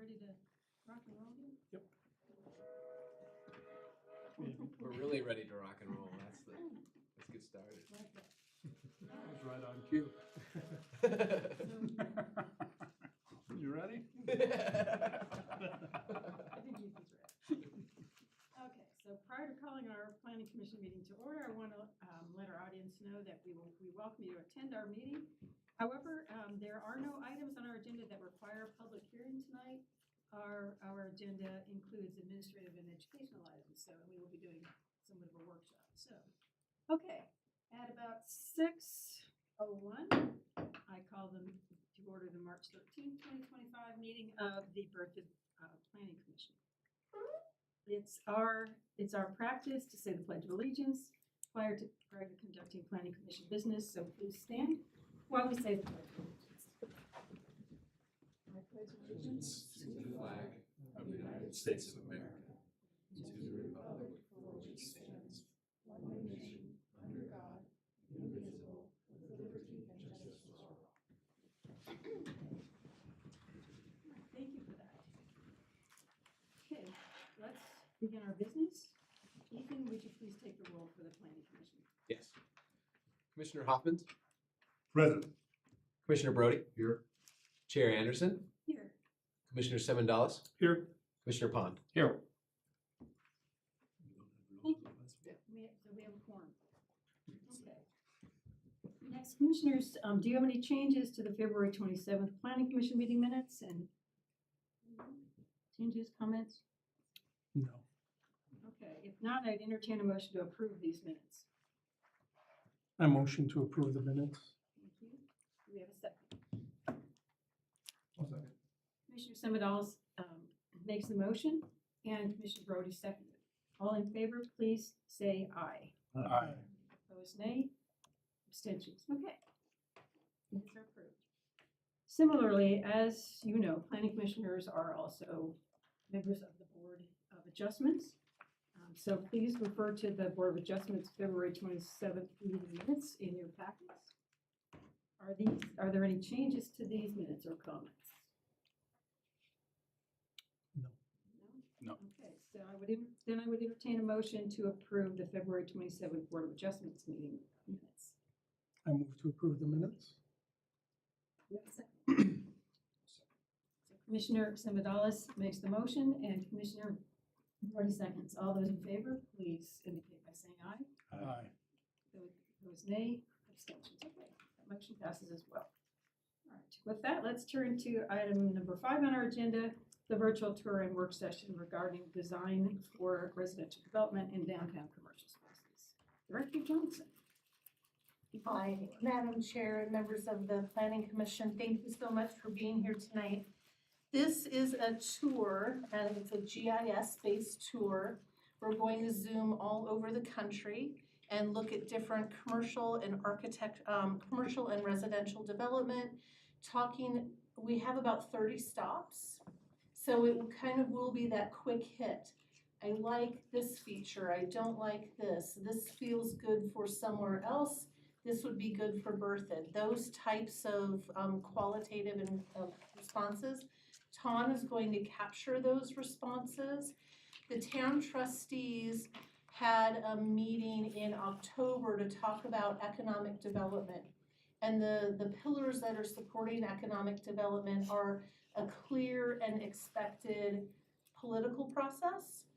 ready to rock and roll here? Yep. We're really ready to rock and roll. Let's get started. Like that. That was right on cue. You ready? I think he's ready. Okay, so prior to calling our planning commission meeting to order, I want to let our audience know that we welcome you to attend our meeting. However, there are no items on our agenda that require a public hearing tonight. Our agenda includes administrative and educational items, so we will be doing somewhat of a workshop. So, okay, at about 6:01, I call them to order the March 13th, 2025 meeting of the Berthoud Planning Commission. It's our practice to say the Pledge of Allegiance prior to conducting Planning Commission business, so please stand while we say the Pledge of Allegiance. I pledge allegiance To the flag of the United States of America, to the republic for which it stands, one nation, under God, indivisible, with liberty and justice for all. Thank you for that. Okay, let's begin our business. Ethan, would you please take the roll for the Planning Commission? Yes. Commissioner Hoffman, Present. Commissioner Brody, Here. Chair Anderson, Here. Commissioner Semendalis, Here. Commissioner Pond. Here. So we have a quorum. Okay. Next, Commissioners, do you have any changes to the February 27th Planning Commission meeting minutes and changes, comments? No. Okay, if not, I'd entertain a motion to approve these minutes. I motion to approve the minutes. Thank you. Do we have a second? Second. Commissioner Semendalis makes the motion and Commissioner Brody seconded. All in favor, please say aye. Aye. Opposed, nay. Abstentions. Okay. Minutes are approved. Similarly, as you know, planning commissioners are also members of the Board of Adjustments. So please refer to the Board of Adjustments February 27th meeting minutes in your packets. Are there any changes to these minutes or comments? No. No? No. Okay, so I would entertain a motion to approve the February 27th Board of Adjustments meeting minutes. I move to approve the minutes. Do we have a second? So Commissioner Semendalis makes the motion and Commissioner Brody seconds. All those in favor, please indicate by saying aye. Aye. Those opposed, nay. Abstentions. Okay, that motion passes as well. All right, with that, let's turn to item number 5 on our agenda, the virtual tour and work session regarding design for residential development in downtown commercial spaces. Director Johnson. Hi, Madam Chair and members of the Planning Commission, thank you so much for being here tonight. This is a tour, and it's a GIS-based tour. We're going to zoom all over the country and look at different commercial and commercial and residential development. We have about 30 stops, so it kind of will be that quick hit. I like this feature, I don't like this. This feels good for somewhere else. This would be good for Berthoud. Those types of qualitative and responses, Ton is going to capture those responses. The town trustees had a meeting in October to talk about economic development. And the pillars that are supporting economic development are a clear and expected political process,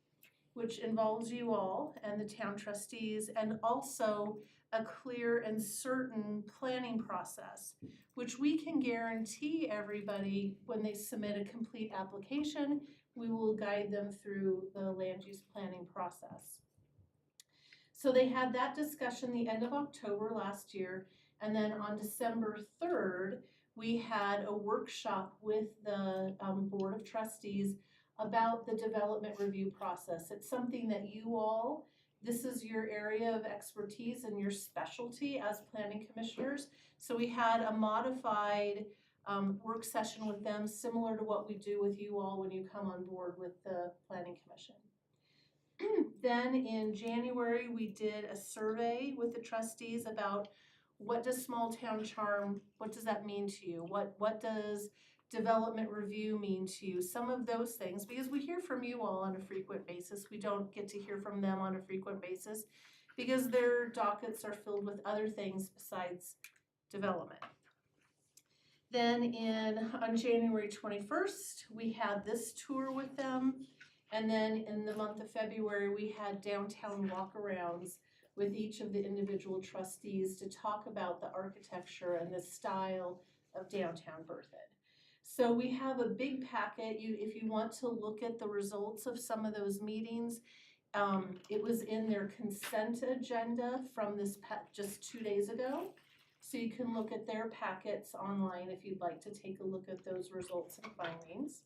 which involves you all and the town trustees, and also a clear and certain planning process, which we can guarantee everybody when they submit a complete application, we will guide them through the land use planning process. So they had that discussion the end of October last year, and then on December 3rd, we had a workshop with the Board of Trustees about the development review process. It's something that you all, this is your area of expertise and your specialty as planning commissioners. So we had a modified work session with them, similar to what we do with you all when you come on board with the Planning Commission. Then in January, we did a survey with the trustees about what does small town charm, what does that mean to you? What does development review mean to you? Some of those things, because we hear from you all on a frequent basis. We don't get to hear from them on a frequent basis because their dockets are filled with other things besides development. Then on January 21st, we had this tour with them. And then in the month of February, we had downtown walkarounds with each of the individual trustees to talk about the architecture and the style of downtown Berthoud. So we have a big packet. If you want to look at the results of some of those meetings, it was in their consent agenda from just 2 days ago. So you can look at their packets online if you'd like to take a look at those results and findings.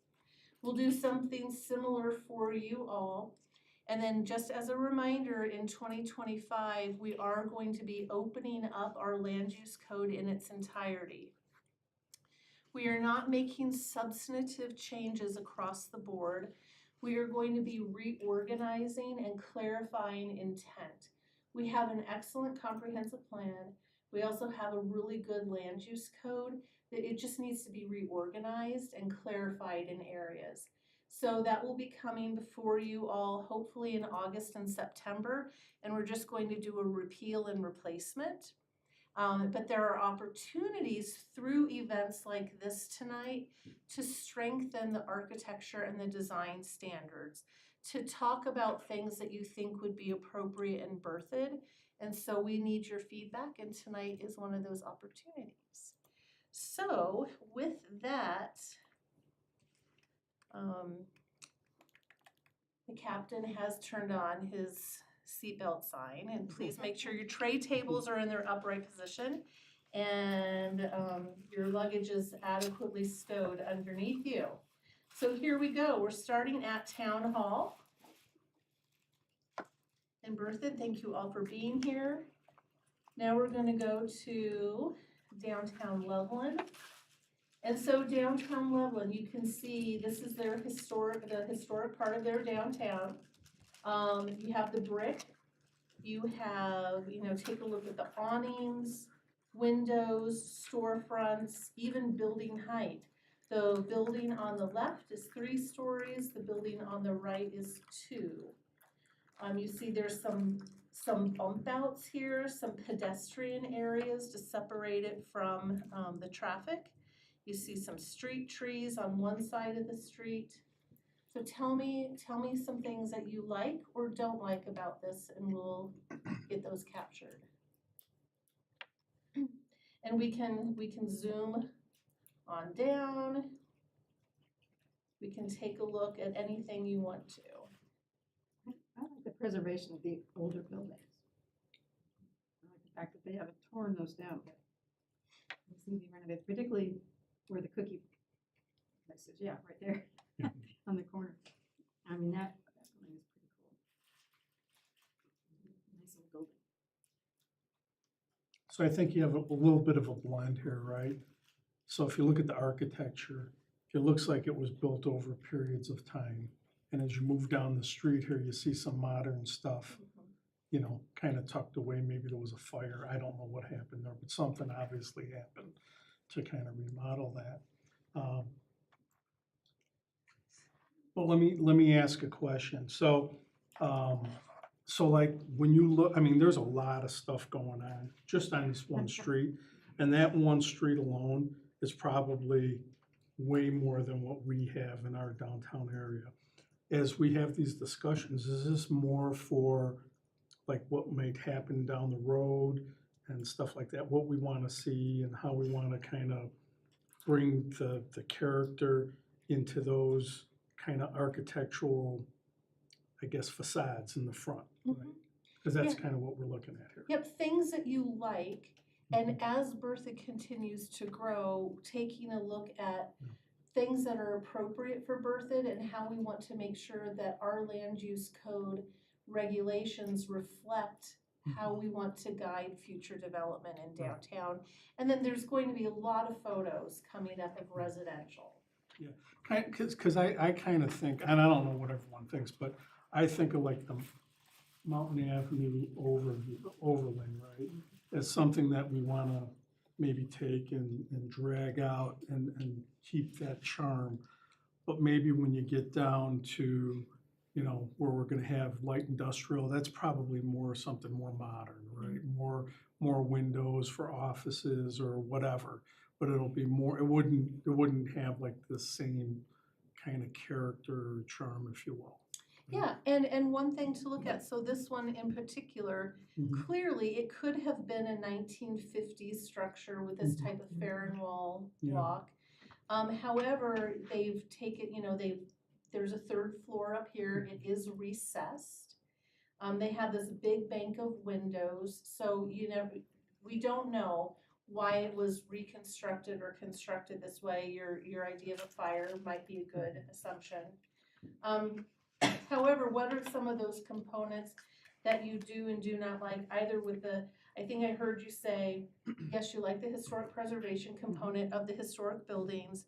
We'll do something similar for you all. And then just as a reminder, in 2025, we are going to be opening up our land use code in its entirety. We are not making substantive changes across the board. We are going to be reorganizing and clarifying intent. We have an excellent comprehensive plan. We also have a really good land use code that it just needs to be reorganized and clarified in areas. So that will be coming before you all, hopefully in August and September, and we're just going to do a repeal and replacement. But there are opportunities through events like this tonight to strengthen the architecture and the design standards, to talk about things that you think would be appropriate in Berthoud. And so we need your feedback, and tonight is one of those opportunities. So with that, the captain has turned on his seatbelt sign, and please make sure your tray tables are in their upright position and your luggage is adequately stowed underneath you. So here we go. We're starting at Town Hall. And Berthoud, thank you all for being here. Now we're going to go to downtown Loveland. And so downtown Loveland, you can see this is the historic part of their downtown. You have the brick. You have, take a look at the awnings, windows, storefronts, even building height. The building on the left is 3 stories. The building on the right is 2. You see there's some bump outs here, some pedestrian areas to separate it from the traffic. You see some street trees on one side of the street. So tell me some things that you like or don't like about this, and we'll get those captured. And we can zoom on down. We can take a look at anything you want to. I like the preservation of the older buildings. I like the fact that they haven't torn those down yet. They seem to be renovated, particularly where the cookie place is, right there on the corner. I mean, that building is pretty cool. Nice little building. So I think you have a little bit of a blend here, right? So if you look at the architecture, it looks like it was built over periods of time. And as you move down the street here, you see some modern stuff, kind of tucked away. Maybe there was a fire. I don't know what happened there, but something obviously happened to kind of remodel that. Well, let me ask a question. So like when you look, I mean, there's a lot of stuff going on just on this one street, and that one street alone is probably way more than what we have in our downtown area. As we have these discussions, is this more for like what might happen down the road and stuff like that, what we want to see and how we want to kind of bring the character into those kind of architectural, I guess, facades in the front, right? Because that's kind of what we're looking at here. Yep, things that you like, and as Berthoud continues to grow, taking a look at things that are appropriate for Berthoud and how we want to make sure that our land use code regulations reflect how we want to guide future development in downtown. And then there's going to be a lot of photos coming up of residential. Yeah, because I kind of think, and I don't know what everyone thinks, but I think of like the Mountain Avenue overlay, right? As something that we want to maybe take and drag out and keep that charm. But maybe when you get down to, you know, where we're gonna have light industrial, that's probably more, something more modern, right? More windows for offices or whatever, but it'll be more, it wouldn't have like the same kind of character or charm, if you will. Yeah, and one thing to look at, so this one in particular, Mhm. clearly it could have been a 1950s structure with this type of Farron wall Yeah. block. However, they've taken, you know, there's a third floor up here, it is recessed. They have this big bank of windows, so, you know, we don't know why it was reconstructed or constructed this way. Your idea of a fire might be a good assumption. However, what are some of those components that you do and do not like, either with the, I think I heard you say, yes, you like the historic preservation component of the historic buildings.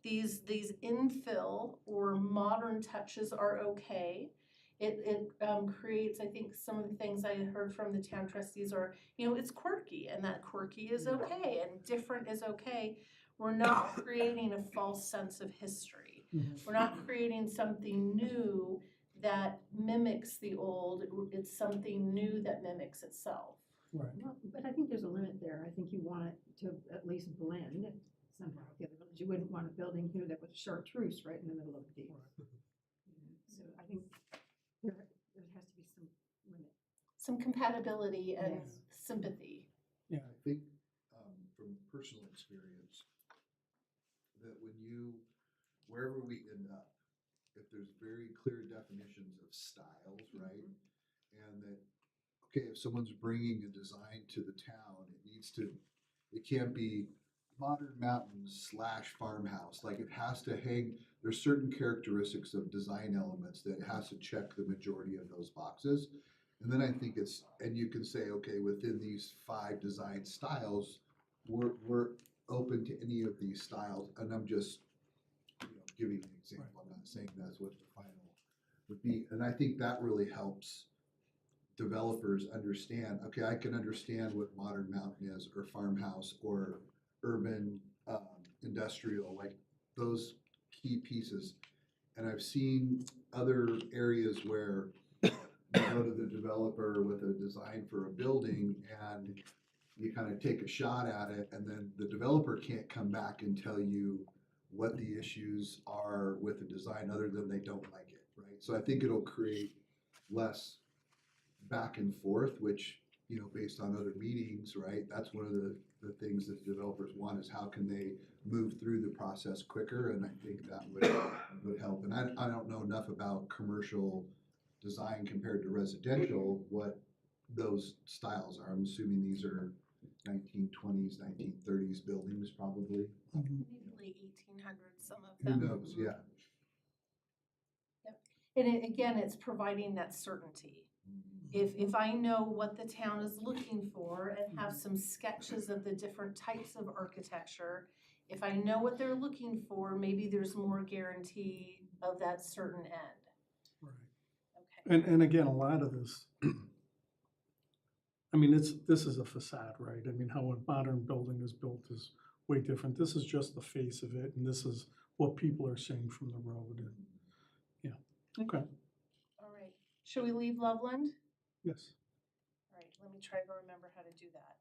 These infill or modern touches are okay. It creates, I think, some of the things I heard from the town trustees are, you know, it's quirky, and that quirky is okay, and different is okay. We're not creating a false sense of history. Mhm. We're not creating something new that mimics the old. It's something new that mimics itself. Right. Well, but I think there's a limit there. I think you want it to at least blend somehow with the other buildings. You wouldn't want a building here that was chartreuse right in the middle of the deal. So I think there has to be some limit. Some compatibility and Yes. sympathy. I think, from personal experience, that wherever we end up, if there's very clear definitions of styles, right? And that, okay, if someone's bringing a design to the town, it can't be modern mountains / farmhouse. Like, it has to hang, there's certain characteristics of design elements that it has to check the majority of those boxes. And then I think and you can say, okay, within these 5 design styles, we're open to any of these styles. And I'm just, giving an example. I'm not saying that's what the final would be. And I think that really helps developers understand, okay, I can understand what modern mountain is, or farmhouse, or urban, industrial, like those key pieces. And I've seen other areas where you go to the developer with a design for a building and you kind of take a shot at it, and then the developer can't come back and tell you what the issues are with the design other than they don't like it, right? So I think it'll create less back and forth, which, based on other meetings, right? That's one of the things that developers want, is how can they move through the process quicker? And I think that would help. And I don't know enough about commercial design compared to residential, what those styles are. I'm assuming these are 1920s, 1930s buildings, probably. Maybe late 1800s, some of Who them. knows? Yeah. And again, it's providing that certainty. If I know what the town is looking for and have some sketches of the different types of architecture, if I know what they're looking for, maybe there's more guarantee of that certain end. Right. Okay. And again, a lot of this, I mean, this is a facade, right? I mean, how a modern building is built is way different. This is just the face of it, and this is what people are seeing from the road. And, yeah, okay, All right. Should we leave Loveland? yes. All right, let me try to remember how to do that.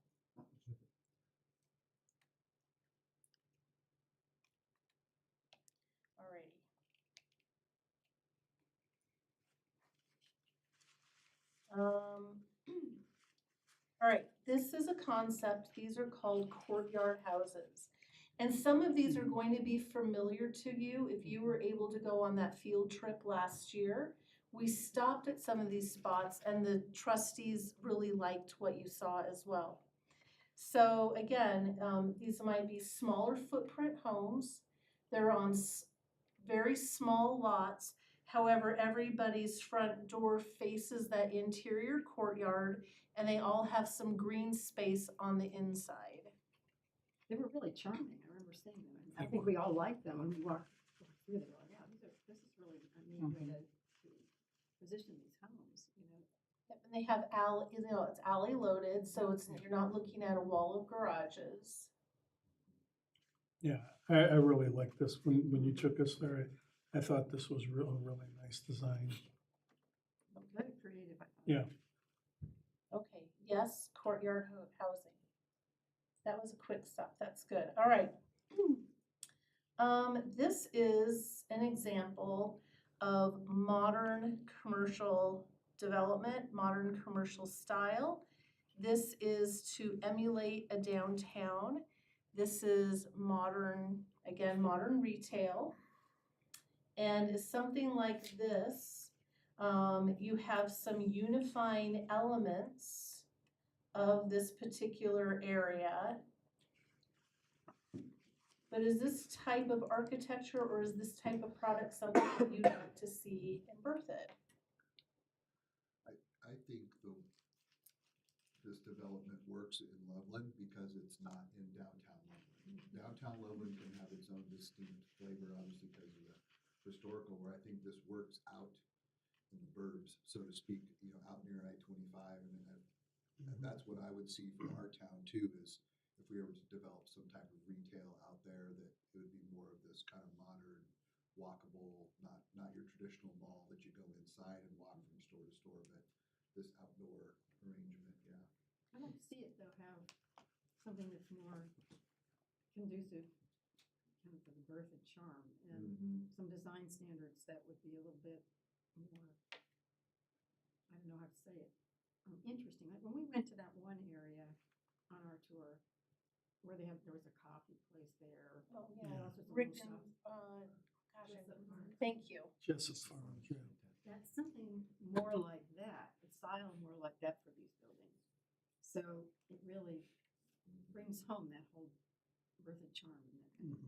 All righty. All right, this is a concept. These are called courtyard houses. And some of these are going to be familiar to you if you were able to go on that field trip last year. We stopped at some of these spots and the trustees really liked what you saw as well. So again, these might be smaller footprint homes. They're on very small lots. However, everybody's front door faces that interior courtyard, and they all have some green space on the inside. They were really charming. I remember seeing them. I think we all liked them when we walked through. They were like, yeah, this is really a neat way to position these homes, Yep, and they have it's alley loaded, so you're not looking at a wall of garages. Yeah, I really like this. When you took us there, I thought this was a really nice design. Very creative. I thought. Yeah. Okay, yes, courtyard housing. That was a quick stop, that's good, all right. This is an example of modern commercial development, modern commercial style. This is to emulate a downtown. This is modern, again, modern retail. And something like this, you have some unifying elements of this particular area. But is this type of architecture or is this type of product something that you'd like to see in Berthoud? I think this development works in Loveland because it's not in downtown Loveland. Downtown Loveland can have its own distinct flavor, obviously because of the historical, where I think this works out in the burbs, so to speak, out near I-25. And that's what I would see for our town too, is if we were to develop some type of retail out there, that it would be more of this kind of modern, walkable, not your traditional mall that you go inside and walk from store to store, but this outdoor arrangement, yeah. I'd like to see it though, have something that's more conducive kind of for the Berthoud charm and some design standards that would be a little bit more, I don't know how to say it, interesting. Like when we went to that one area on our tour where there was a coffee place there. Oh, and yeah, all sorts of little Rigdon, shops. thank you. Jessup Farms, yeah. That's something more like that, a style more like that for these buildings. So it really brings home that whole Berthoud charm. And that kind of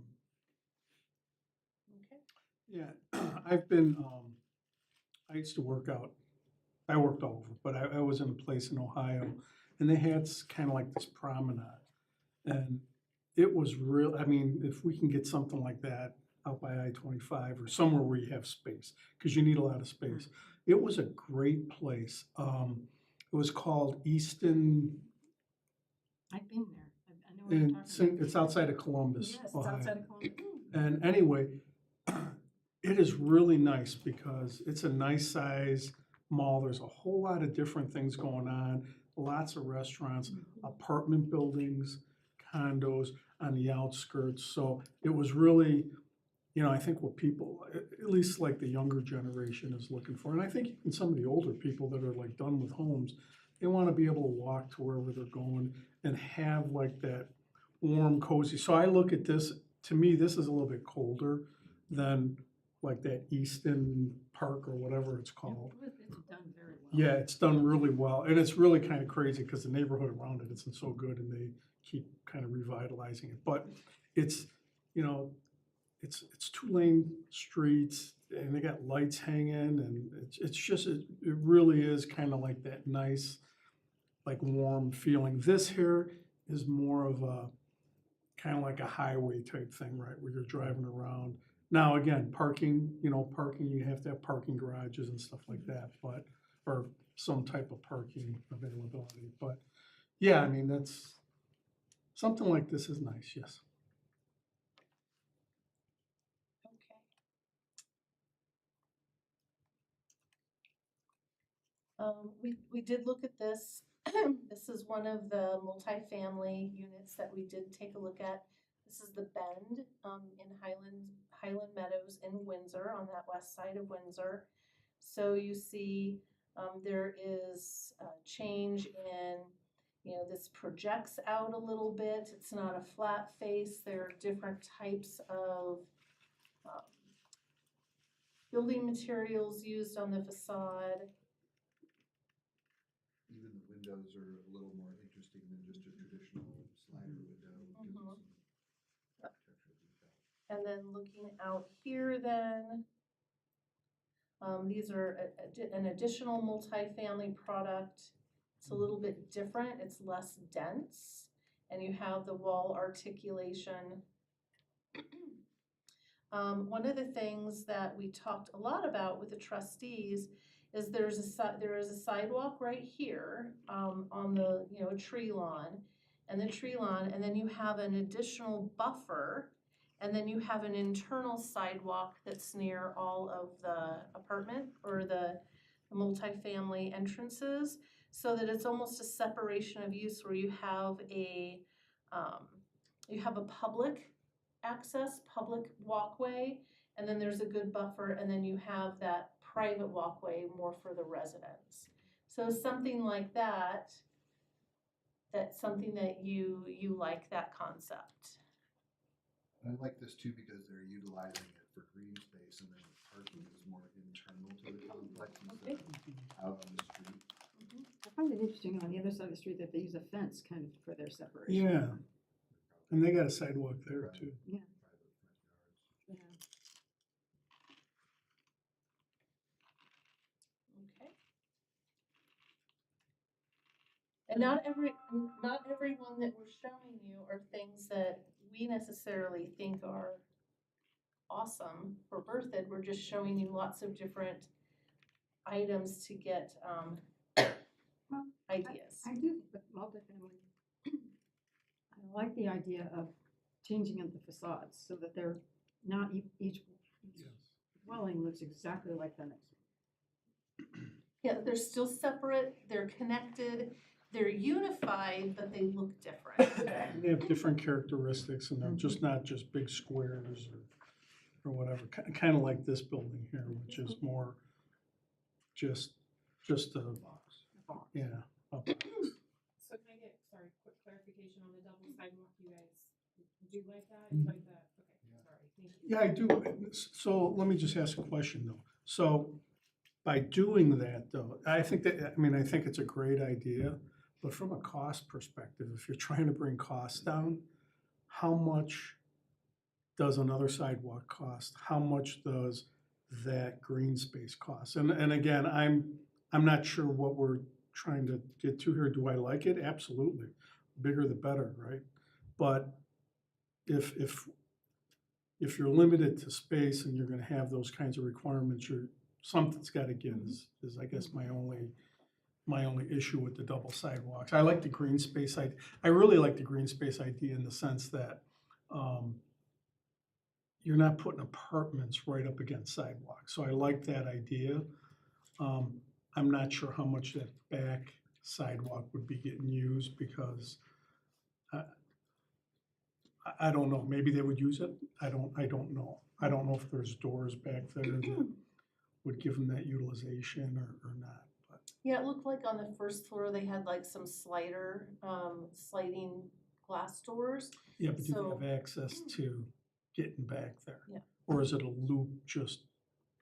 Okay. Yeah, I've been, I used to work out, I worked all over, but I was in a place in Ohio, and they had kind of like this promenade. And it was real, I mean, if we can get something like that out by I-25 or somewhere where you have space, because you need a lot of space. It was a great place. It was called Easton, I've been there. I know what you're talking about. it's outside of Columbus, Yes, it's Ohio. outside of Columbus. And anyway, it is really nice because it's a nice size mall. There's a whole lot of different things going on, lots of restaurants, apartment buildings, condos on the outskirts. So it was really, I think what people, at least like the younger generation is looking for. And I think even some of the older people that are like done with homes, they want to be able to walk to wherever they're going and have like that warm, cozy. So I look at this, to me, this is a little bit colder than like that Easton Park or whatever it's called. It's done very well. Yeah, it's done really well. And it's really kind of crazy because the neighborhood around it isn't so good and they keep kind of revitalizing it. But it's, it's 2-lane streets and they got lights hanging and it's just, it really is kind of like that nice, like warm feeling. This here is more of a, kind of like a highway type thing, right, where you're driving around. Now, again, parking, parking, you have to have parking garages and stuff like that, but, or some type of parking availability. But yeah, I mean, that's, something like this is nice, yes. Okay. We did look at this. This is one of the multifamily units that we did take a look at. This is the Bend in Highland Meadows in Windsor, on that west side of Windsor. So you see there is a change in, this projects out a little bit. It's not a flat face. There are different types of building materials used on the facade. Even the windows are a little more interesting than just a traditional slider window. Gives it some architectural detail. And then looking out here then, these are an additional multifamily product. It's a little bit different, it's less dense, and you have the wall articulation. One of the things that we talked a lot about with the trustees is there is a sidewalk right here, on the, a tree lawn, and then you have an additional buffer, and then you have an internal sidewalk that's near all of the apartment or the multifamily entrances, so that it's almost a separation of use where you have a public access, public walkway, and then there's a good buffer, and then you have that private walkway more for the residents. So something like that, that's something that you like that concept. And I like this too because they're utilizing it for green space and then the parking is more internal to the complex instead of out on the street. I find it interesting on the other side of the street that they use a fence kind of for their separation. Yeah, and they got a sidewalk there Right. too. Yeah. Private front yards. Okay. And not everyone that we're showing you are things that we necessarily think are awesome for Berthoud. We're just showing you lots of different items to get Well, ideas. I do think that multifamily, I like the idea of changing up the facades so that they're not each dwelling looks exactly like the next one. Yeah, they're still separate, they're connected, they're unified, but they look different. They have different characteristics and they're just not just big squares or whatever, kind of like this building here, which is more just a, yeah. a box. So can I get, sorry, quick clarification on the double sidewalk, you guys do like that? You like that? Okay, sorry, thank you. Yeah, I do. So let me just ask a question though. So by doing that though, I think it's a great idea, but from a cost perspective, if you're trying to bring costs down, how much does another sidewalk cost? How much does that green space cost? And again, I'm not sure what we're trying to get to here. Do I like it? Absolutely. Bigger the better, right? But if you're limited to space and you're gonna have those kinds of requirements, something's gotta give is I guess my only issue with the double sidewalks. I like the green space I really like the green space idea in the sense that you're not putting apartments right up against sidewalks. So I like that idea. I'm not sure how much that back sidewalk would be getting used because I don't know. Maybe they would use it. I don't know. I don't know if there's doors back there that would give them that utilization or not. But Yeah, it looked like on the first floor, they had like some sliding glass doors. yeah, but do So- they have access to getting back there? Yeah. Or is it a loop just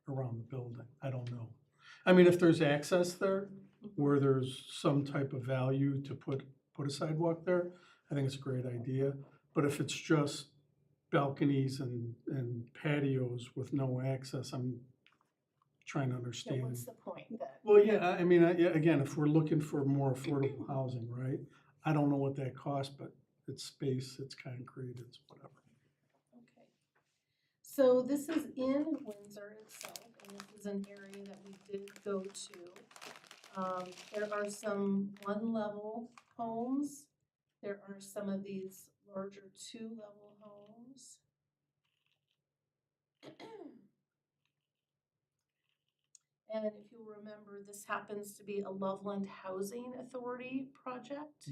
around the building? I don't know. I mean, if there's access there where there's some type of value to put a sidewalk there, I think it's a great idea. But if it's just balconies and patios with no access, I'm trying to Yeah, understand. what's the point then? Well, yeah, I mean, yeah, again, if we're looking for more affordable housing, right? I don't know what that costs, but it's space, it's concrete, it's whatever. Okay. So this is in Windsor itself, and this is an area that we did go to. There are some one-level homes. There are some of these larger two-level homes. And if you'll remember, this happens to be a Loveland Housing Authority project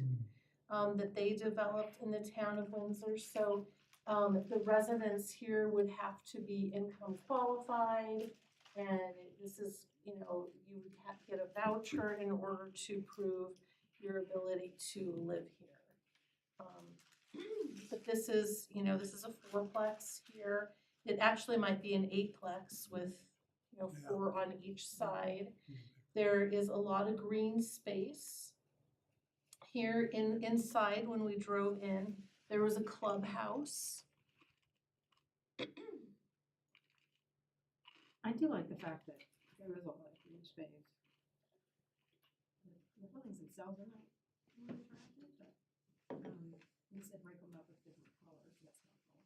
that they developed in the town of Windsor. So the residents here would have to be income qualified, and this is, you would have to get a voucher in order to prove your ability to live here. But this is, this is a fourplex here. It actually might be an eightplex with, four on each side. There is a lot of green space. Here inside, when we drove in, there was a clubhouse. I do like the fact that there is a lot of green space. The buildings themselves are not really attractive, but you said break them up with different colors, that's helpful.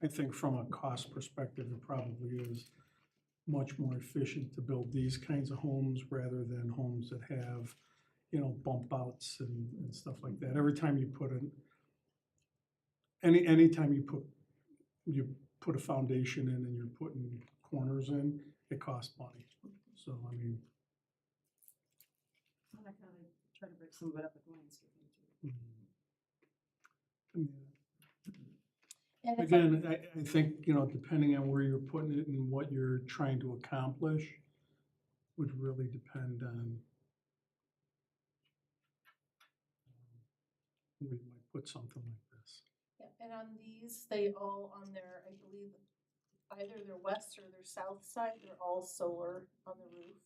I think from a cost perspective, it probably is much more efficient to build these kinds of homes rather than homes that have, you know, bump outs and stuff like that. Every time you put anytime you put a foundation in and you're putting corners in, it costs money. So, I mean, I kind of try to break some of it up with landscaping too. mm, And if I- again, I think, you know, depending on where you're putting it and what you're trying to accomplish would really depend on where you might put something like this. Yeah, and on these, they all on their, I believe, either their west or their south side, they're all solar on the roof.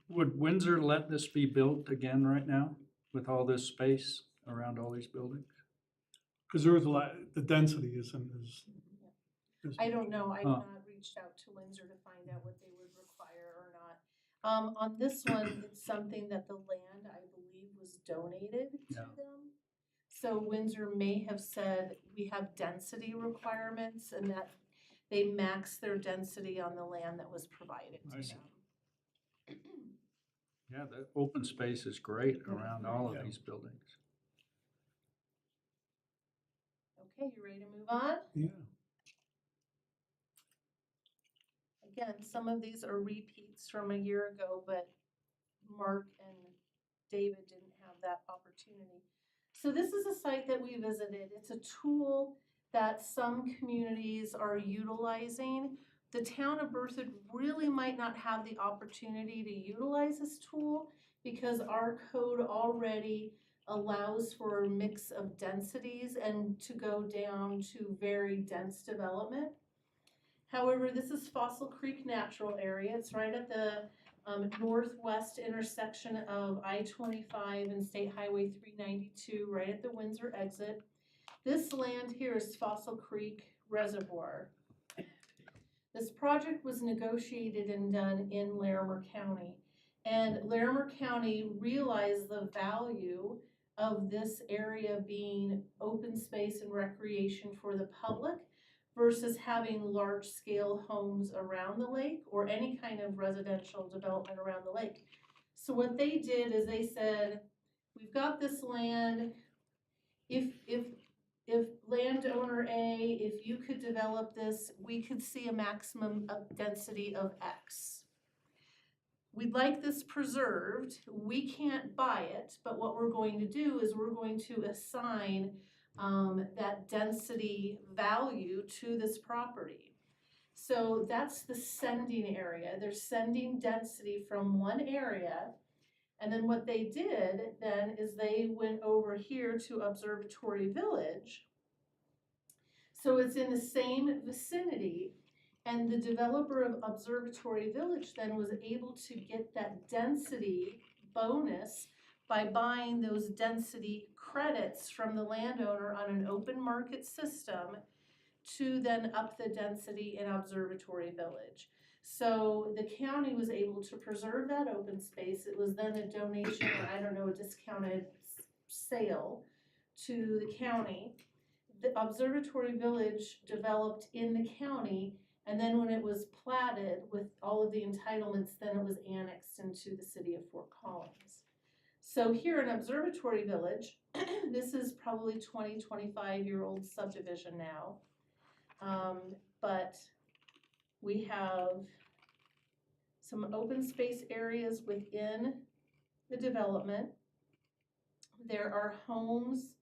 Would Windsor let this be built again right now with all this space around all these buildings? Because there was a lot, the density isn't as. I don't know, I've Huh. not reached out to Windsor to find out what they would require or not. On this one, it's something that the land, I believe, was donated to Yeah. them. So Windsor may have said, we have density requirements, and that they max their density on the land that was provided I to see. them. Yeah, the open space is great around all Yeah. of these buildings. Okay, you ready to move on? Yeah, Again, some of these are repeats from a year ago, but Mark and David didn't have that opportunity. So this is a site that we visited. It's a tool that some communities are utilizing. The town of Berthoud really might not have the opportunity to utilize this tool because our code already allows for a mix of densities and to go down to very dense development. However, this is Fossil Creek Natural Area. It's right at the northwest intersection of I-25 and State Highway 392, right at the Windsor exit. This land here is Fossil Creek Reservoir. This project was negotiated and done in Larimer County. And Larimer County realized the value of this area being open space and recreation for the public versus having large-scale homes around the lake or any kind of residential development around the lake. So what they did is they said, we've got this land, if landowner A, if you could develop this, we could see a maximum of density of X. We'd like this preserved, we can't buy it, but what we're going to do is we're going to assign that density value to this property. So that's the sending area. They're sending density from one area. And then what they did then is they went over here to Observatory Village. So it's in the same vicinity. And the developer of Observatory Village then was able to get that density bonus by buying those density credits from the landowner on an open market system to then up the density in Observatory Village. So the county was able to preserve that open space. It was then a donation, or I don't know, a discounted sale to the county. The Observatory Village developed in the county, and then when it was platted with all of the entitlements, then it was annexed into the city of Fort Collins. So here in Observatory Village, this is probably 25-year-old subdivision now. But we have some open space areas within the development. There are homes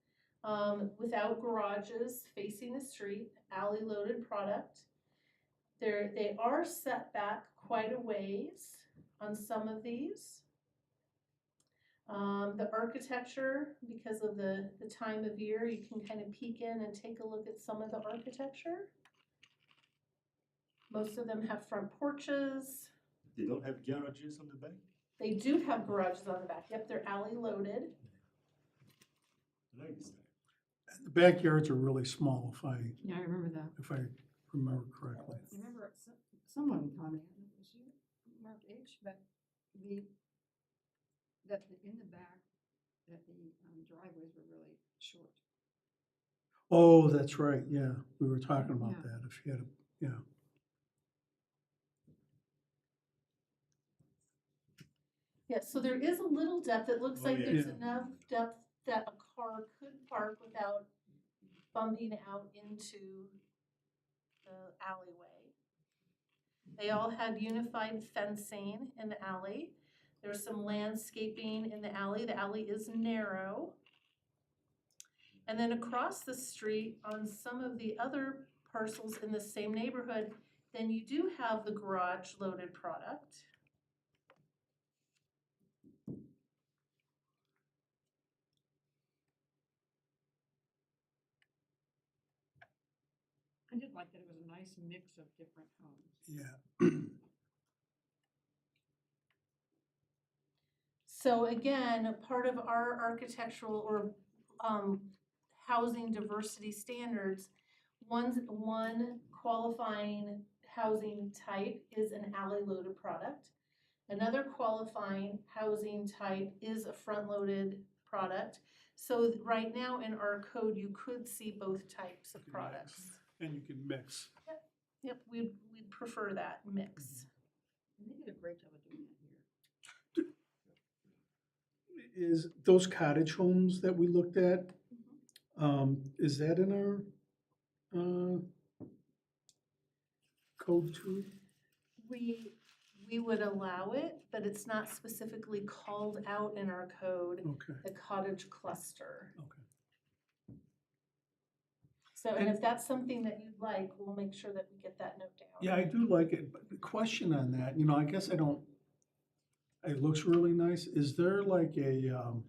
without garages facing the street, alley loaded product. They are set back quite a ways on some of these. The architecture, because of the time of year, you can kind of peek in and take a look at some of the architecture. Most of them have front porches. They don't have garages on the back? They do have garages on the back. Yep, they're alley loaded. Nice. the backyards are really small Yeah, I remember that. if I remember correctly. I remember someone commented, it was you, Mark H., but in the back, that the driveways were really short. Oh, that's right, yeah, we were talking about Yeah. that, if you had a, yeah. Yeah, so there is a little depth. It looks Oh, like yeah. there's Yeah. enough depth that a car could park without bumping out into the alleyway. They all had unified fencing in the alley. There's some landscaping in the alley. The alley is narrow. And then across the street on some of the other parcels in the same neighborhood, then you do have the garage loaded product. I did like that it was a nice mix of different homes. Yeah. So again, part of our architectural or housing diversity standards, one qualifying housing type is an alley loaded product. Another qualifying housing type is a front loaded product. So right now in our code, you could see both types of You can mix. products. And you can mix. Yep, we'd prefer that mix. And they did a great job of doing that here. Is those cottage homes that we looked at, is that in our, code too? We would allow it, but it's not specifically called out in our code, Okay, the cottage cluster. okay. So, and if that's something that you'd like, we'll make sure that we get that note down. Yeah, I do like it, but the question on that, I guess I don't, it looks really nice. Is there like an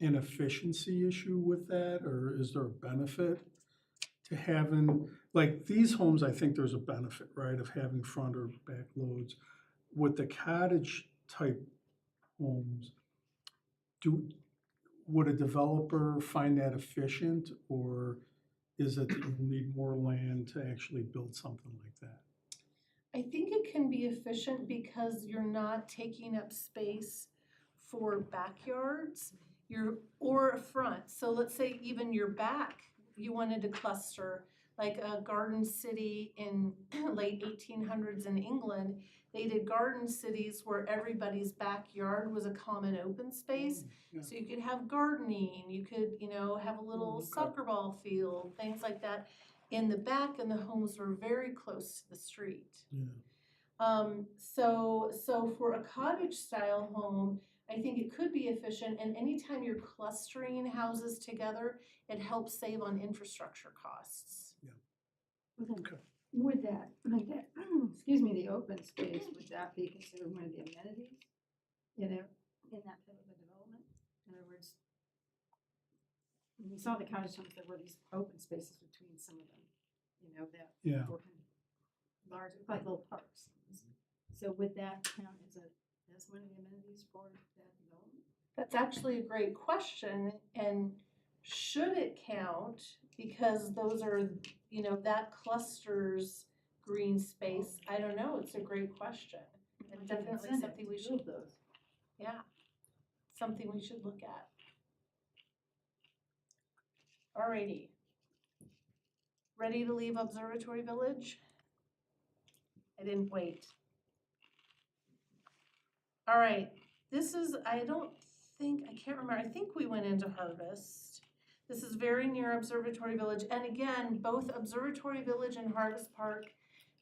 efficiency issue with that, or is there a benefit to having, like, these homes, I think there's a benefit, right, of having front or back loads. With the cottage type homes, would a developer find that efficient, or is it that you need more land to actually build something like that? I think it can be efficient because you're not taking up space for backyards, or a front. So let's say even your back, you wanted to cluster, like a garden city in late 1800s in England, they did garden cities where everybody's backyard was a common open space. Yeah. So you could have gardening, you could, have a little Okay. soccer ball field, things like that in the back, and the homes were very close to the street. Yeah. So for a cottage style home, I think it could be efficient, and anytime you're clustering houses together, it helps save on infrastructure costs. Okay. Would that, excuse me, the open space, would that be considered one of the amenities in that type of a development? In other words, when we saw the cottage homes, there were these open spaces between some of them, that Yeah. were kind of large, like little parks. So would that count as one of the amenities for that development? That's actually a great question, and should it count? Because those are, that clusters green space. I don't know, it's a great question. And definitely something we should, those. yeah, something we should look at. Alrighty. Ready to leave Observatory Village? I didn't wait. All right, this is, I can't remember, I think we went into Harvest. This is very near Observatory Village, and again, both Observatory Village and Harvest Park,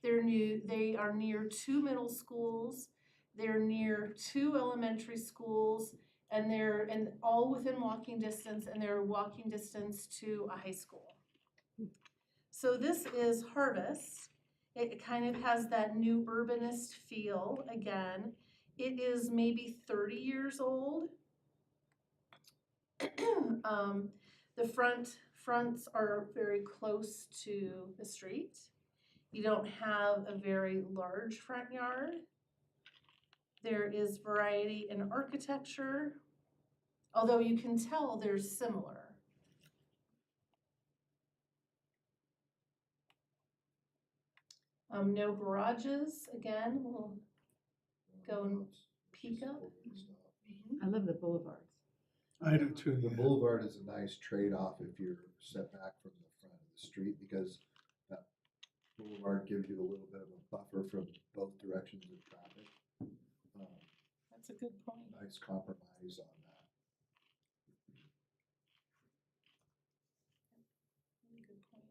they are near 2 middle schools, they're near 2 elementary schools, and they're all within walking distance, and they're walking distance to a high school. So this is Harvest. It kind of has that new urbanist feel again. It is maybe 30 years old. The fronts are very close to the street. You don't have a very large front yard. There is variety in architecture, although you can tell they're similar. No garages, again, we'll go and peek up. I love the boulevards. I do too, The yeah. boulevard is a nice trade-off if you're set back from the front the street because that boulevard gives you a little bit of a buffer from both directions of traffic. That's a good point. Nice compromise on that. Really good point.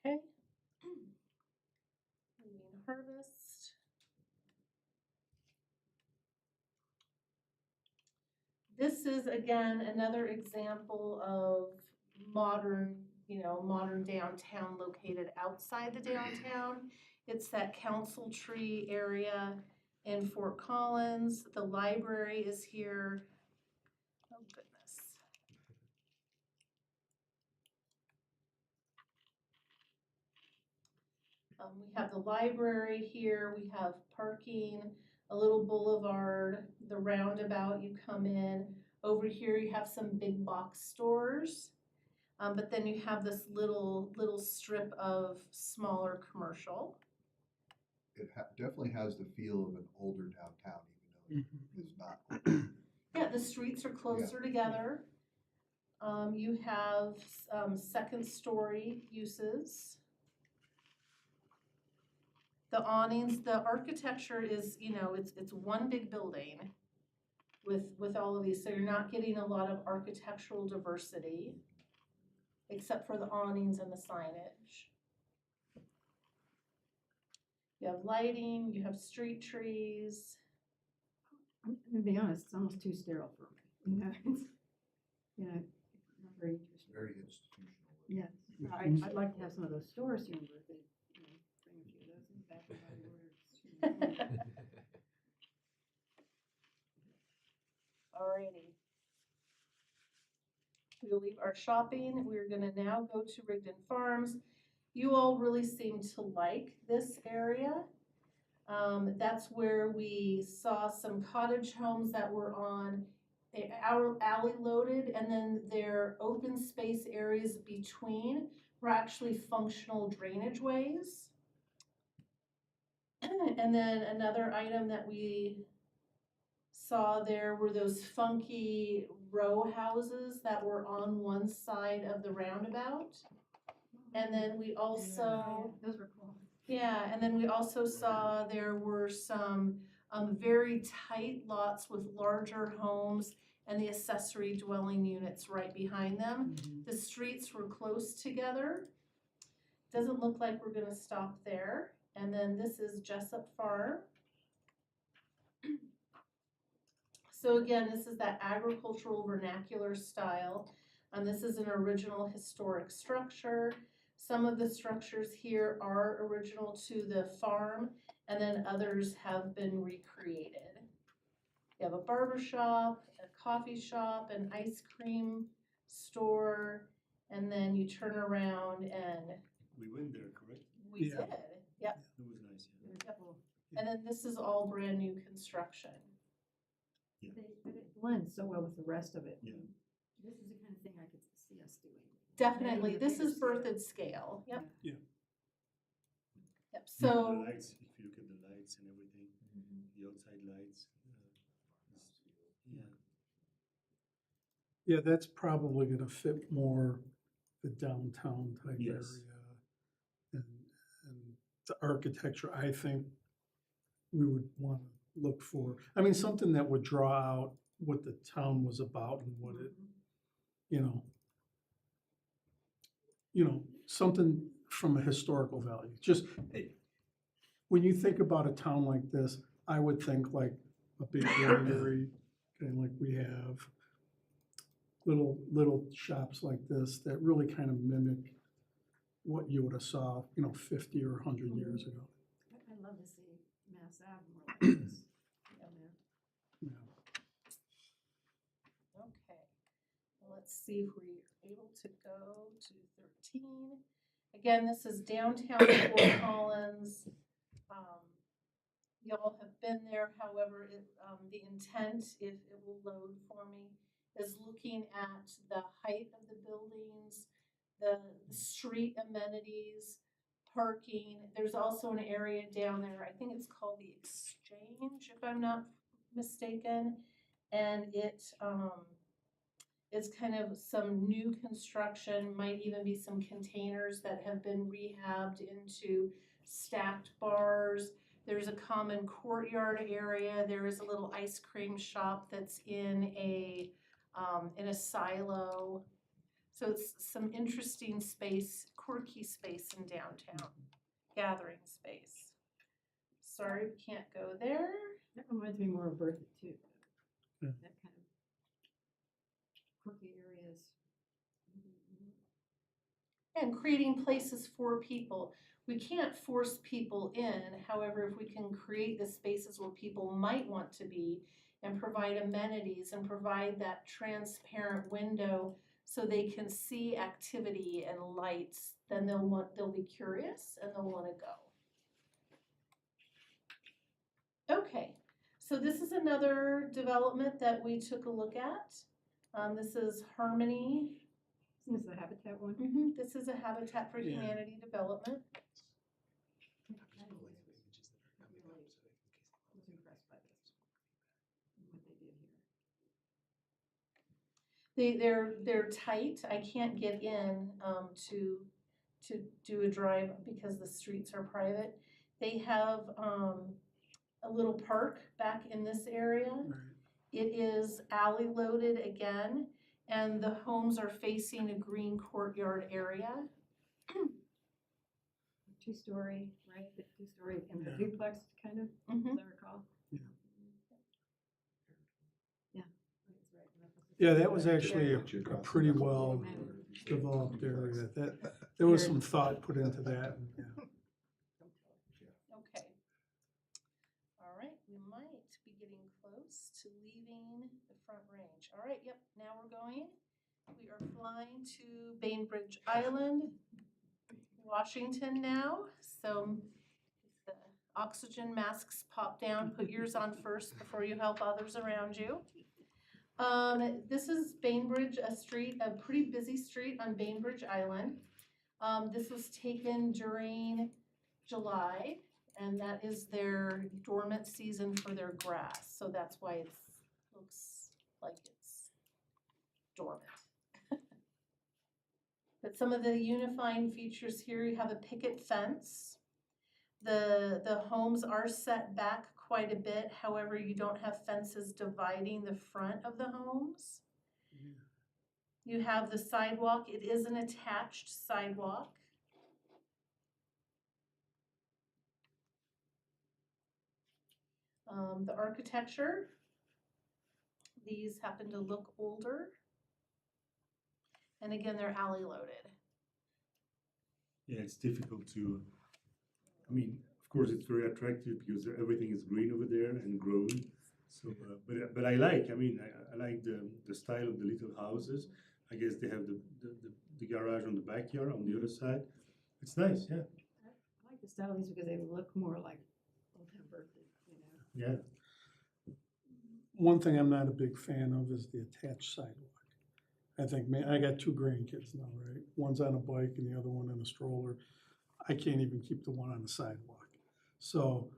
Okay. Indian harvest. This is again another example of modern, modern downtown located outside the downtown. It's that Council Tree area in Fort Collins. The library is here. Oh goodness. We have the library here, we have parking, a little boulevard, the roundabout you come in. Over here you have some big box stores, but then you have this little strip of smaller commercial. It definitely has the feel of an older downtown, even though Mhm. it is not. Yeah, the streets are closer together. You have second story uses. The awnings, the architecture is, it's one big building with all of these, so you're not getting a lot of architectural diversity, except for the awnings and the signage. You have lighting, you have street trees. I'm gonna be honest, it's almost too sterile for me, not very interesting. Very institutional. Yes, I'd like to have some of those stores here, but they, bring a few of those in back in my orders. Alrighty. We'll leave our shopping. We're gonna now go to Rigdon Farms. You all really seem to like this area. That's where we saw some cottage homes that were on our alley loaded, and then their open space areas between were actually functional drainage ways. And then another item that we saw there were those funky row houses that were on one side of the roundabout. And then we also, Those were cool. yeah, and then we also saw there were some very tight lots with larger homes and the accessory dwelling units right behind them. The streets were close together. Doesn't look like we're gonna stop there. And then this is Jessup Farm. So again, this is that agricultural vernacular style. This is an original historic structure. Some of the structures here are original to the farm, and then others have been recreated. You have a barber shop, a coffee shop, an ice cream store, and then you turn around and We went there, correct? we Yeah. did. Yep. It was nice, yeah. They're cool. And then this is all brand new construction. But it blends so well with the rest of it. Yeah. This is the kind of thing I could see us doing. Definitely, Maybe this bigger is scale. Berthoud scale. Yep. Yeah. Yep. The So. lights, if you look at the lights and everything, the outside lights, yeah. Yeah, that's probably gonna fit more the downtown type area. Yes. And the architecture, I think we would wanna look for, I mean, something that would draw out what the town was about and what it, you know, something from a historical value. Just, when you think about a town like this, I would think like a big winery, kind of like we have, little shops like this that really kind of mimic what you would have saw, 50 or 100 years ago. I'd love to see Mass Ave more like this. Yeah. Okay, well, let's see if we're able to go to 13. Again, this is downtown Fort Collins. Y'all have been there, however, the intent, if it will load for me, is looking at the height of the buildings, the street amenities, parking. There's also an area down there, I think it's called the Exchange, if I'm not mistaken. And It's kind of some new construction, might even be some containers that have been rehabbed into stacked bars. There's a common courtyard area. There is a little ice cream shop that's in a silo. So it's some interesting space, quirky space in downtown, gathering space. Sorry, we can't go there. That reminds me more of Bertha too. Yeah. That kind of quirky areas. And creating places for people. We can't force people in, however, if we can create the spaces where people might want to be and provide amenities and provide that transparent window so they can see activity and lights, then they'll be curious and they'll want to go. Okay, so this is another development that we took a look at. This is Harmony. Isn't this the Habitat one? This is a Habitat for Yeah. Humanity development. I was impressed by this, what they did here. They're tight. I can't get in to do a drive because the streets are private. They have a little park back in this area. Right. It is alley loaded again, and the homes are facing a green courtyard area. Two-story, right? The two-story and the Yeah. duplex kind of, Mhm. as I recall. Yeah. Yeah. That's right. Yeah, that was actually a You're a crossing pretty that well line. developed area. There was some thought put into that. Yeah. Okay. All right, we might be getting close to leaving the Front Range. All right, yep, now we're going. We are flying to Bainbridge Island, Washington now. So if the oxygen masks pop down, put yours on first before you help others around you. This is Bainbridge, a pretty busy street on Bainbridge Island. This was taken during July, and that is their dormant season for their grass, so that's why it looks like it's dormant. But some of the unifying features here, you have a picket fence. The homes are set back quite a bit, however, you don't have fences dividing the front of the homes. You have the sidewalk, it is an attached sidewalk. The architecture, these happen to look older. And again, they're alley loaded. Yeah, it's difficult to, I mean, of course, it's very attractive because everything is green over there and growing. So, but I like, I mean, I like the style of the little houses. I guess they have the garage on the backyard on the other side. It's nice, yeah. I like the style of these because they look more like Old Town Berkeley, you know? Yeah. One thing I'm not a big fan of is the attached sidewalk. I think, man, I got two grandkids now, right? One's on a bike and the other one in a stroller. I can't even keep the one on the sidewalk. So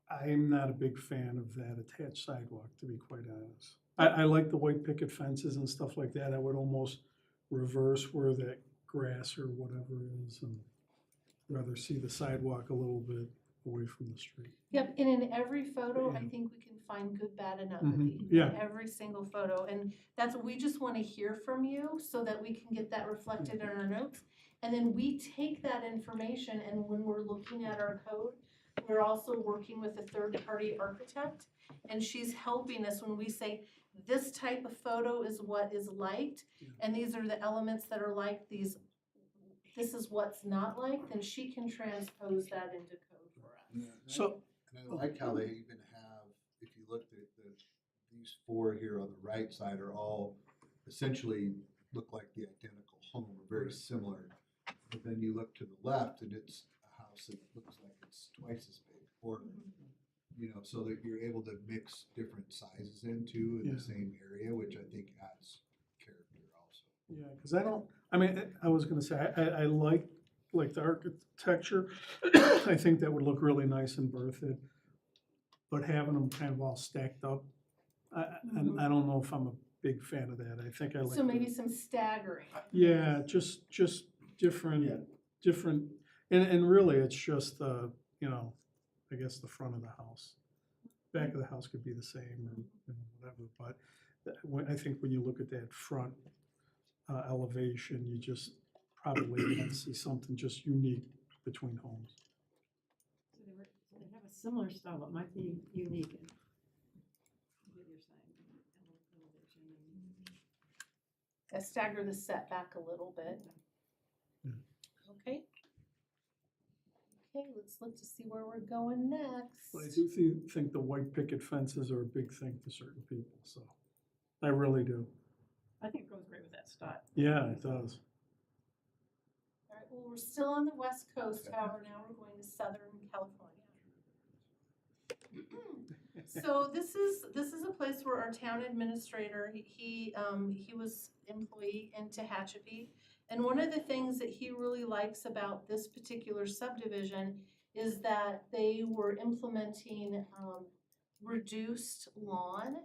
I'm not a big fan of that attached sidewalk, to be quite honest. I like the white picket fences and stuff like that. I would almost reverse where that grass or whatever is and rather see the sidewalk a little bit away from the street. Yep, and in every photo, I Yeah. think we can find good, bad, and ugly. Yeah. In every single photo, and that's what we just want to hear from you so that we can get that reflected in our notes. And then we take that information, and when we're looking at our code, we're also working with a third-party architect, and she's helping us when we say, this type of photo is what is liked, and these are the elements that are liked, this is what's not liked, then she can transpose that into code for us. Yeah, So, and I like how they even have, if you looked at these four here on the right side are all essentially look like the identical home, or very similar. But then you look to the left and it's a house that looks like it's twice as big, or, you know, so that you're able to mix different sizes into in Yeah. the same area, which I think adds character also. yeah, because I was gonna say, I like the architecture. I think that would look really nice in Berthoud. But having them kind of all stacked up, I don't know if I'm a big fan of that. I think I like. So maybe the- some staggering. Yeah, just different, Yeah. different, and really, it's just the, you know, I guess the front of the house. Back of the house could be the same or whatever, but I think when you look at that front elevation, you just probably want to see something just unique between homes. So they have a similar style, but might be unique in what you're saying. Elevation and- Stagger the setback a little bit. Yeah. Okay. Okay, let's look to see where we're going next. But I do think the white picket fences are a big thing to certain people, so I really do. I think it goes great with that style. Yeah, it does. All right, well, we're still on the west coast, however, now we're going to Southern California. So this is a place where our town administrator, he was employee in Tehachapi. And one of the things that he really likes about this particular subdivision is that they were implementing reduced lawn.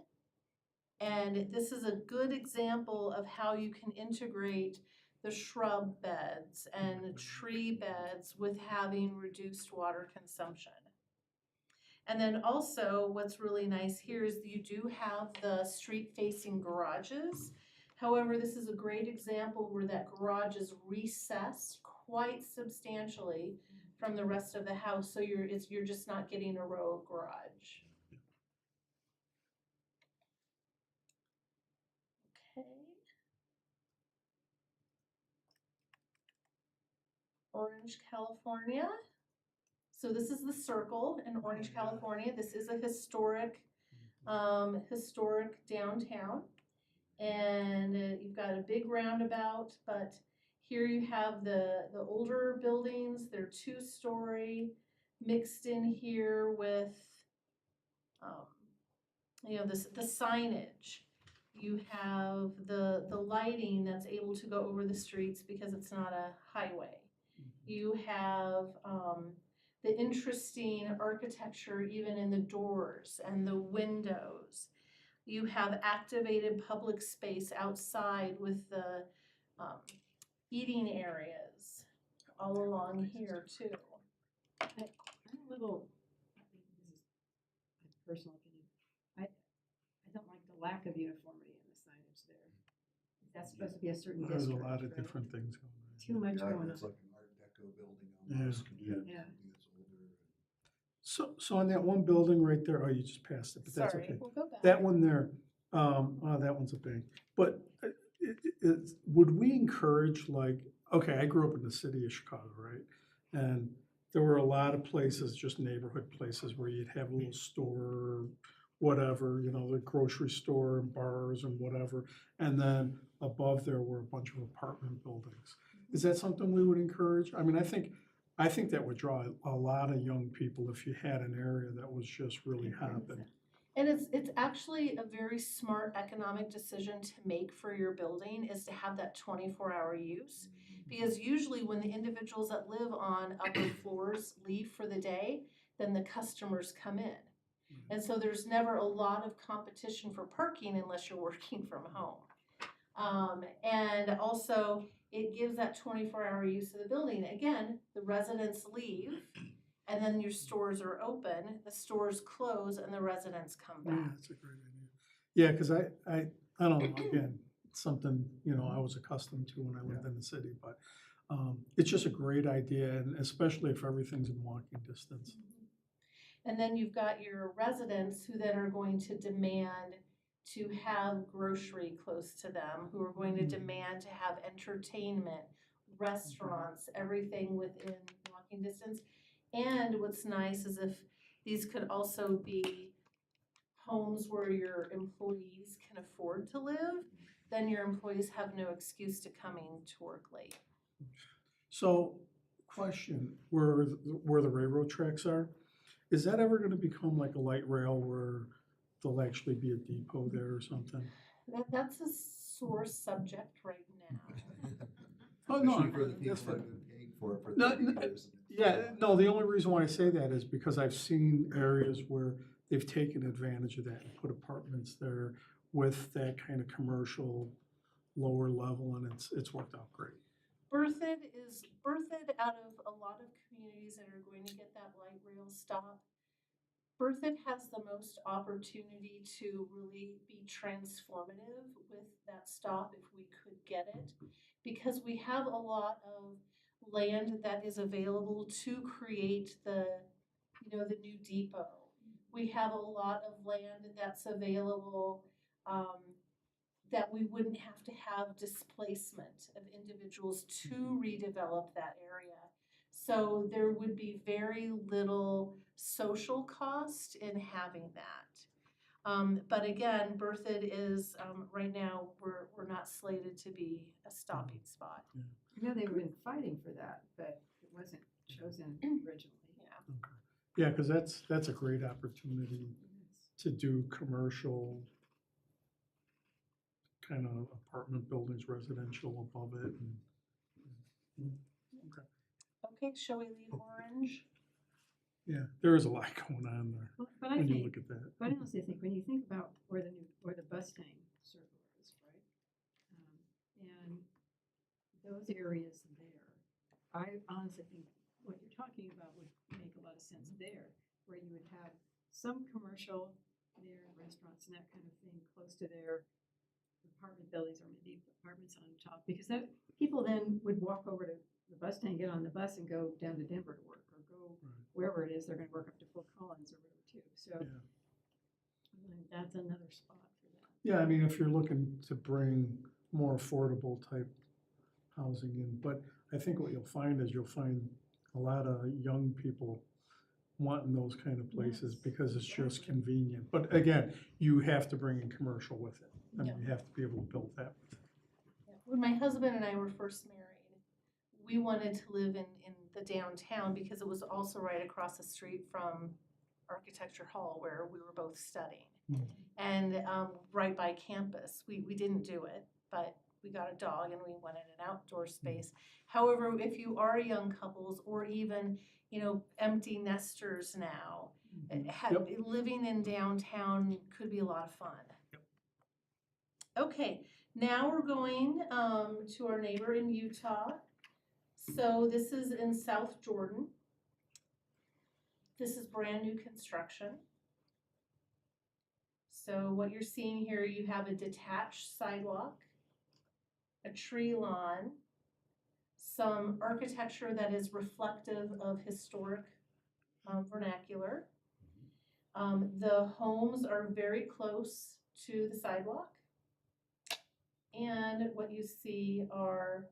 And this is a good example of how you can integrate the shrub beds and tree beds with having reduced water consumption. And then also what's really nice here is you do have the street facing garages. However, this is a great example where that garage is recessed quite substantially from the rest of the house, so you're just not getting a row of garage. Okay. Orange, California. So this is the circle in Orange, California. This is a historic downtown. And you've got a big roundabout, but here you have the older buildings. They're 2-story, mixed in here with, the signage. You have the lighting that's able to go over the streets because it's not a highway. You have the interesting architecture even in the doors and the windows. You have activated public space outside with the eating areas all along here too. I'm a little, I think this is my personal opinion. I don't like the lack of uniformity in the signage there. That's supposed to be a certain There's district. a lot of right? different things going on. Too much Yeah, going it's on. like an Art Deco building Yeah. almost. Yeah. Yeah. It's older. So on that one building right there, oh, you just passed it, but that's Sorry, okay. we'll go back. That one there, that one's a big, but would we encourage like, okay, I grew up in the city of Chicago, right? And there were a lot of places, just neighborhood places where you'd have a little store, or whatever, the grocery store and bars and whatever. And then above there were a bunch of apartment buildings. Is that something we would encourage? I mean, I think that would draw a lot of young people if you had an area that was just really hopping. And it's actually a very smart economic decision to make for your building is to have that 24-hour use. Because usually when the individuals that live on upper floors leave for the day, then the customers come in. And so there's never a lot of competition for parking unless you're working from home. And also it gives that 24-hour use of the building. Again, the residents leave and then your stores are open, the stores close and the residents come Yeah, back. that's a great idea. Yeah, because I don't know, again, it's something, I was accustomed to when I lived in the city, but it's just a great idea, and especially if everything's in walking distance. And then you've got your residents who then are going to demand to have grocery close to them, who are going to demand to have entertainment, restaurants, everything within walking distance. And what's nice is if these could also be homes where your employees can afford to live, then your employees have no excuse to coming to work late. So, question, where the railroad tracks are, is that ever gonna become like a light rail where there'll actually be a depot there or something? That's a sore subject right now. Oh, no, Especially for the that's people that fine. have been paying for it for No, 30 no, years. Yeah, no, the only reason why I say that is because I've seen areas where they've taken advantage of that and put apartments there with that kind of commercial lower level, and it's worked out great. Berthoud out of a lot of communities that are going to get that light rail stop. Berthoud has the most opportunity to really be transformative with that stop if we could get it. Because we have a lot of land that is available to create the new depot. We have a lot of land that's available, that we wouldn't have to have displacement of individuals to redevelop that area. So there would be very little social cost in having that. But again, Berthoud is, right now, we're not slated to be a stopping spot. I know they've been fighting for that, but it wasn't chosen originally. Yeah. Yeah, because that's a great opportunity to do commercial kind of apartment buildings, residential above it. Okay, shall we leave orange? Yeah, there is a lot going on there Well, but I when you think, look at that. but I honestly think, when you think about where the Mustang circle is, right? And those areas there, I honestly think what you're talking about would make a lot of sense there, where you would have some commercial there, restaurants and that kind of thing, close to their apartment buildings, or maybe apartments on top, because that, people then would walk over to the bus stand, get on the bus and go down to Denver to work, or go wherever it is, they're gonna work up to Fort Collins or whatever too, so Yeah. I think that's another spot for that. Yeah, I mean, if you're looking to bring more affordable type housing in, but I think what you'll find is you'll find a lot of young people wanting those kind of places Yes, because it's just exactly. convenient. But again, you have to bring in commercial with it. I mean, Yeah. you have to be able to build that. When my husband and I were first married, we wanted to live in the downtown because it was also right across the street from Architecture Hall where we were both studying. And right by campus. We didn't do it, but we got a dog and we wanted an outdoor space. However, if you are young couples or even, empty nesters now, living in downtown could be a lot of fun. Okay, now we're going to our neighbor in Utah. So this is in South Jordan. This is brand new construction. So what you're seeing here, you have a detached sidewalk, a tree lawn, some architecture that is reflective of historic vernacular. The homes are very close to the sidewalk. And what you see are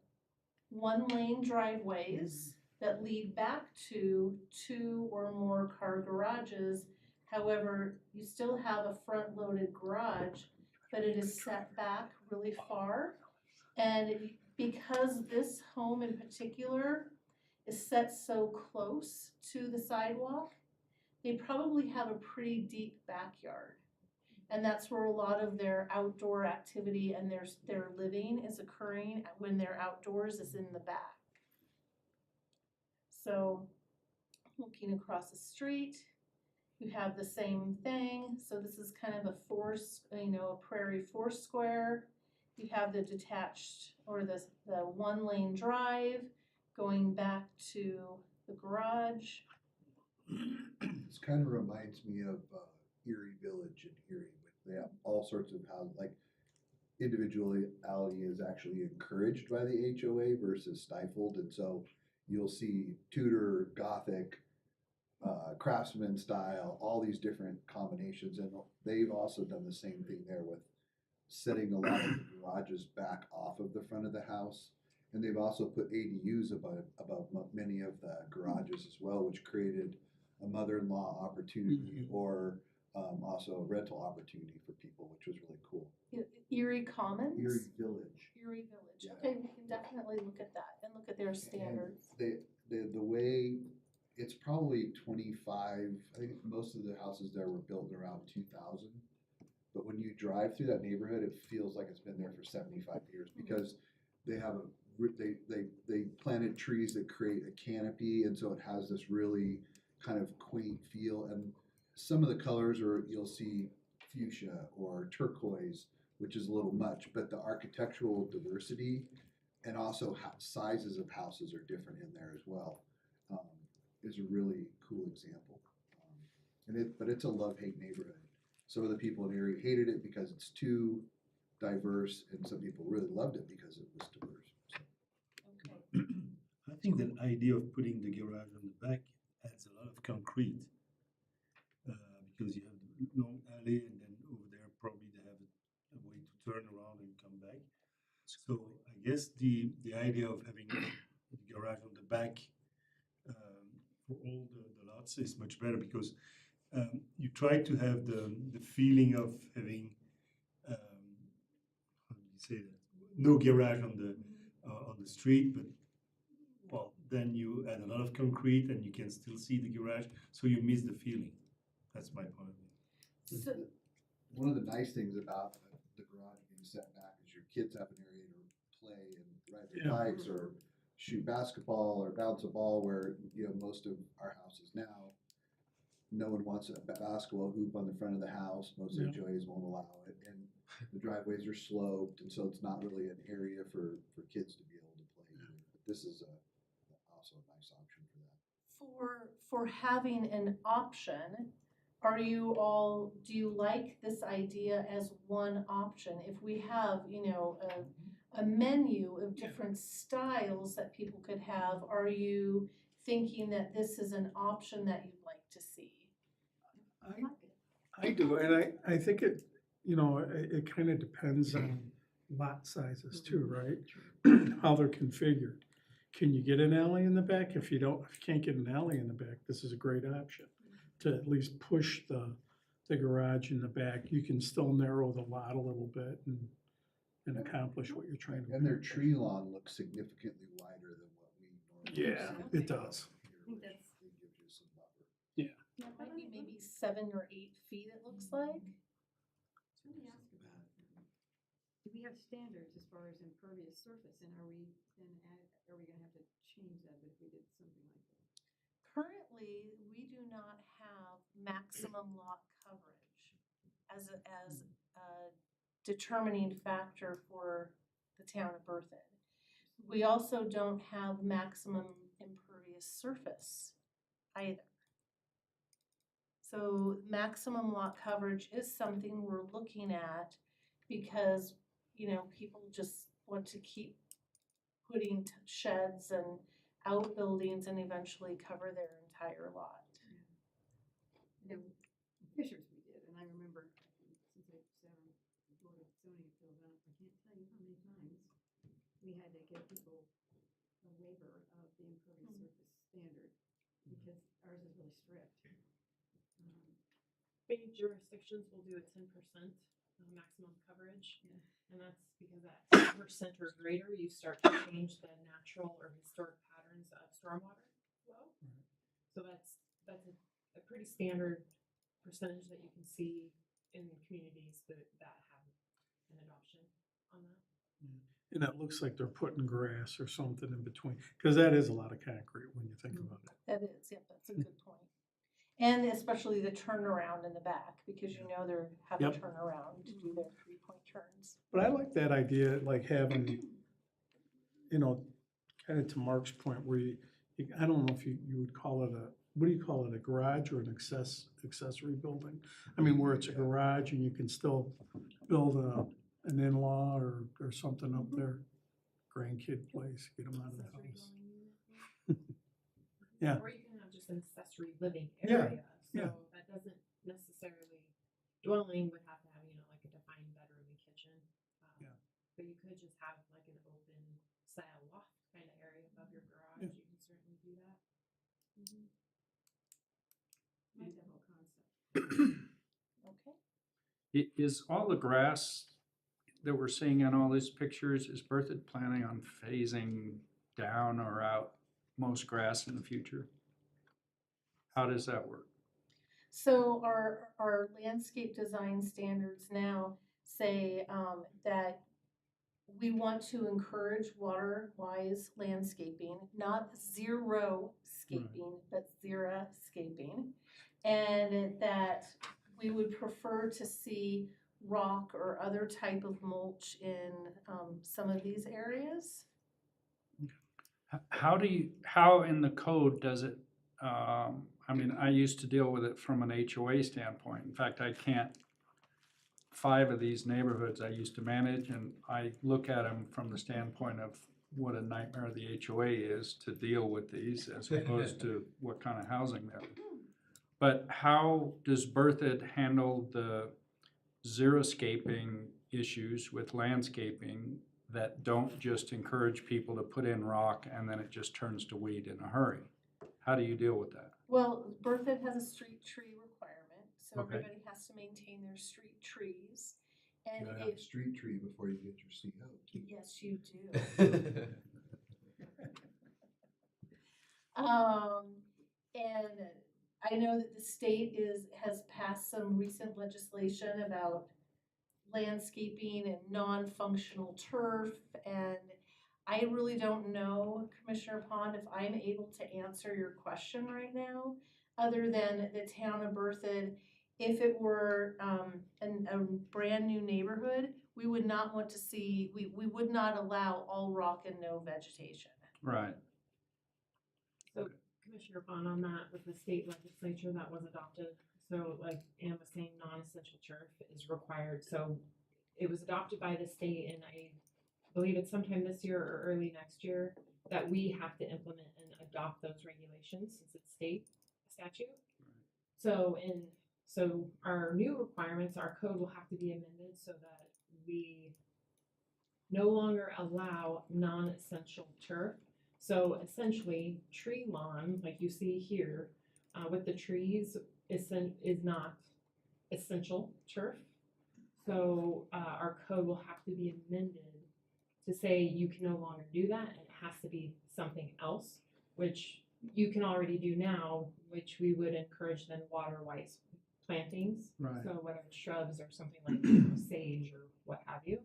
one-lane driveways that lead back to 2 or more car garages. However, you still have a front-loaded garage, but it is set back really far. And because this home in particular is set so close to the sidewalk, they probably have a pretty deep backyard. And that's where a lot of their outdoor activity and their living is occurring when they're outdoors, is in the back. So looking across the street, you have the same thing. So this is kind of a prairie foursquare. You have the detached or the one-lane drive going back to the garage. This kind of reminds me of Erie Village in Erie. They have all sorts of houses, like individuality is actually encouraged by the HOA versus stifled. And so you'll see Tudor, Gothic, Craftsman style, all these different combinations. And they've also done the same thing there with setting a lot of the garages back off of the front of the house. And they've also put ADUs above many of the garages as well, which created a mother-in-law opportunity or also a rental opportunity for people, which was really cool. Erie Commons? Erie Village. Erie Village. Yeah. Okay, we can definitely look at that and look at their standards. And the way, it's probably 25, I think most of the houses there were built around 2000. But when you drive through that neighborhood, it feels like it's been there for 75 years because they have they planted trees that create a canopy, and so it has this really kind of quaint feel. And some of the colors you'll see fuchsia or turquoise, which is a little much, but the architectural diversity and also sizes of houses are different in there as well, is a really cool example. But it's a love-hate neighborhood. Some of the people in Erie hated it because it's too diverse, and some people really loved it because it was diverse. Okay. I think the idea of putting the garage on the back adds a lot of concrete. Because you have the long alley and then over there probably they have a way to turn around and come back. So I guess the idea of having the garage on the back for all the lots is much better because you try to have the feeling of having, how do you say that? No garage on the street, but well, then you add a lot of concrete and you can still see the garage, so you miss the feeling. That's my point of view. So, One of the nice things about the garage being set back is your kids have an area to play and ride their Yeah. bikes or shoot basketball or bounce a ball where, most of our houses now, no one wants a basketball hoop on the front of the house. Most Yeah. HOAs won't allow it. And the driveways are sloped, and so it's not really an area for kids to be able to play either. But this is also a nice option for that. for having an option, do you like this idea as one option? If we have, a menu of different styles that people could have, are you thinking that this is an option that you'd like to see? I do, and I think it kind of depends on lot sizes too, right? How they're configured. Can you get an alley in the back? If you can't get an alley in the back, this is a great option to at least push the garage in the back. You can still narrow the lot a little bit and accomplish what you're trying to do. And their tree lawn looks significantly wider than what we normally Yeah, see. it does. Here, which gives you some buffer. Yeah, it might be maybe 7 or 8 feet, it looks like. Let me ask about, do we have standards as far as impervious surface, and are we gonna have to change that if we did something like that? Currently, we do not have maximum lot coverage as a determining factor for the town of Berthoud. We also don't have maximum impervious surface either. So maximum lot coverage is something we're looking at because, people just want to keep putting sheds and outbuildings and eventually cover their entire lot. The Fishers we did, and I remember, since I sat on the board of zoning appeals, I can't tell you how many times we had to give people a waiver of the impervious surface standard, because ours is really strict. Many jurisdictions will do a 10% maximum coverage. Yeah. And that's because at 10% or greater, you start to change the natural or historic patterns of stormwater flow. So that's a pretty standard percentage that you can see in communities that have an adoption on that. And it looks like they're putting grass or something in between, because that is a lot of concrete when you think about it. That is, yeah, that's a good point. And especially the turnaround in the back, because they're having to Yep. turn around to do their 3-point turns. But I like that idea, like having, kind of to Mark's point, where I don't know if you would call it what do you call it, a garage or an accessory building? I mean, where it's a garage and you can still build an in-law or something up there, grandkid place, get them out of the Accessory house. dwelling unit. Yeah. Or you can have just an accessory living Yeah, area. So yeah. that doesn't necessarily, dwelling would have to have, like a defined bedroom and kitchen. Yeah. But you could just have like an open style loft kind of area above your garage. Yeah. You can certainly do that. Like that whole concept. Okay. Is all the grass that we're seeing on all these pictures, is Berthoud planning on phasing down or out most grass in the future? How does that work? So our landscape design standards now say that we want to encourage water-wise landscaping, not zero scaping, but xeriscaping. And that we would prefer to see rock or other type of mulch in some of these areas. How in the code does it, I mean, I used to deal with it from an HOA standpoint. In fact, I can't, 5 of these neighborhoods I used to manage, and I look at them from the standpoint of what a nightmare the HOA is to deal with these as opposed to what kind of housing they're. But how does Berthoud handle the xeriscaping issues with landscaping that don't just encourage people to put in rock and then it just turns to weed in a hurry? How do you deal with that? Well, Berthoud has a street tree requirement, so Okay. everybody has to maintain their street trees. You And gotta have a if, street tree before you get your CO too. yes, you do. And I know that the state has passed some recent legislation about landscaping and non-functional turf. And I really don't know, Commissioner Pond, if I'm able to answer your question right now, other than the town of Berthoud. If it were a brand new neighborhood, we would not want to see, we would not allow all rock and no vegetation. Right. So Commissioner Bond, on that, with the state legislature that was adopted, so like Ann was saying, non-essential turf is required, so it was adopted by the state, and I believe it's sometime this year or early next year that we have to implement and adopt those regulations since it's state statute. So our new requirements, our code will have to be amended so that we no longer allow non-essential turf. So essentially, tree lawn, like you see here, with the trees, is not essential turf. So our code will have to be amended to say you can no longer do that, and it has to be something else, which you can already do now, which we would encourage then water-wise plantings. Right. So whether it's shrubs or something like sage or what have you.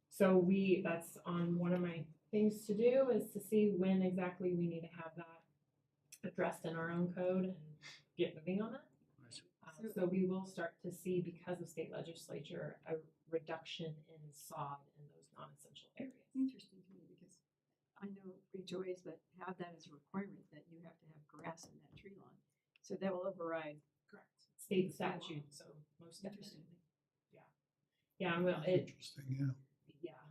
So that's on one of my things to do, is to see when exactly we need to have that addressed in our own code and get moving on that. So we will start to see, because of state legislature, a reduction in sod in those non-essential areas. Interesting to me, because I know HOAs that have that as a requirement, that you have to have grass in that tree lawn. So that will override. Correct. State statute, so most Interesting. definitely. Yeah. Yeah, well, Interesting, yeah. yeah.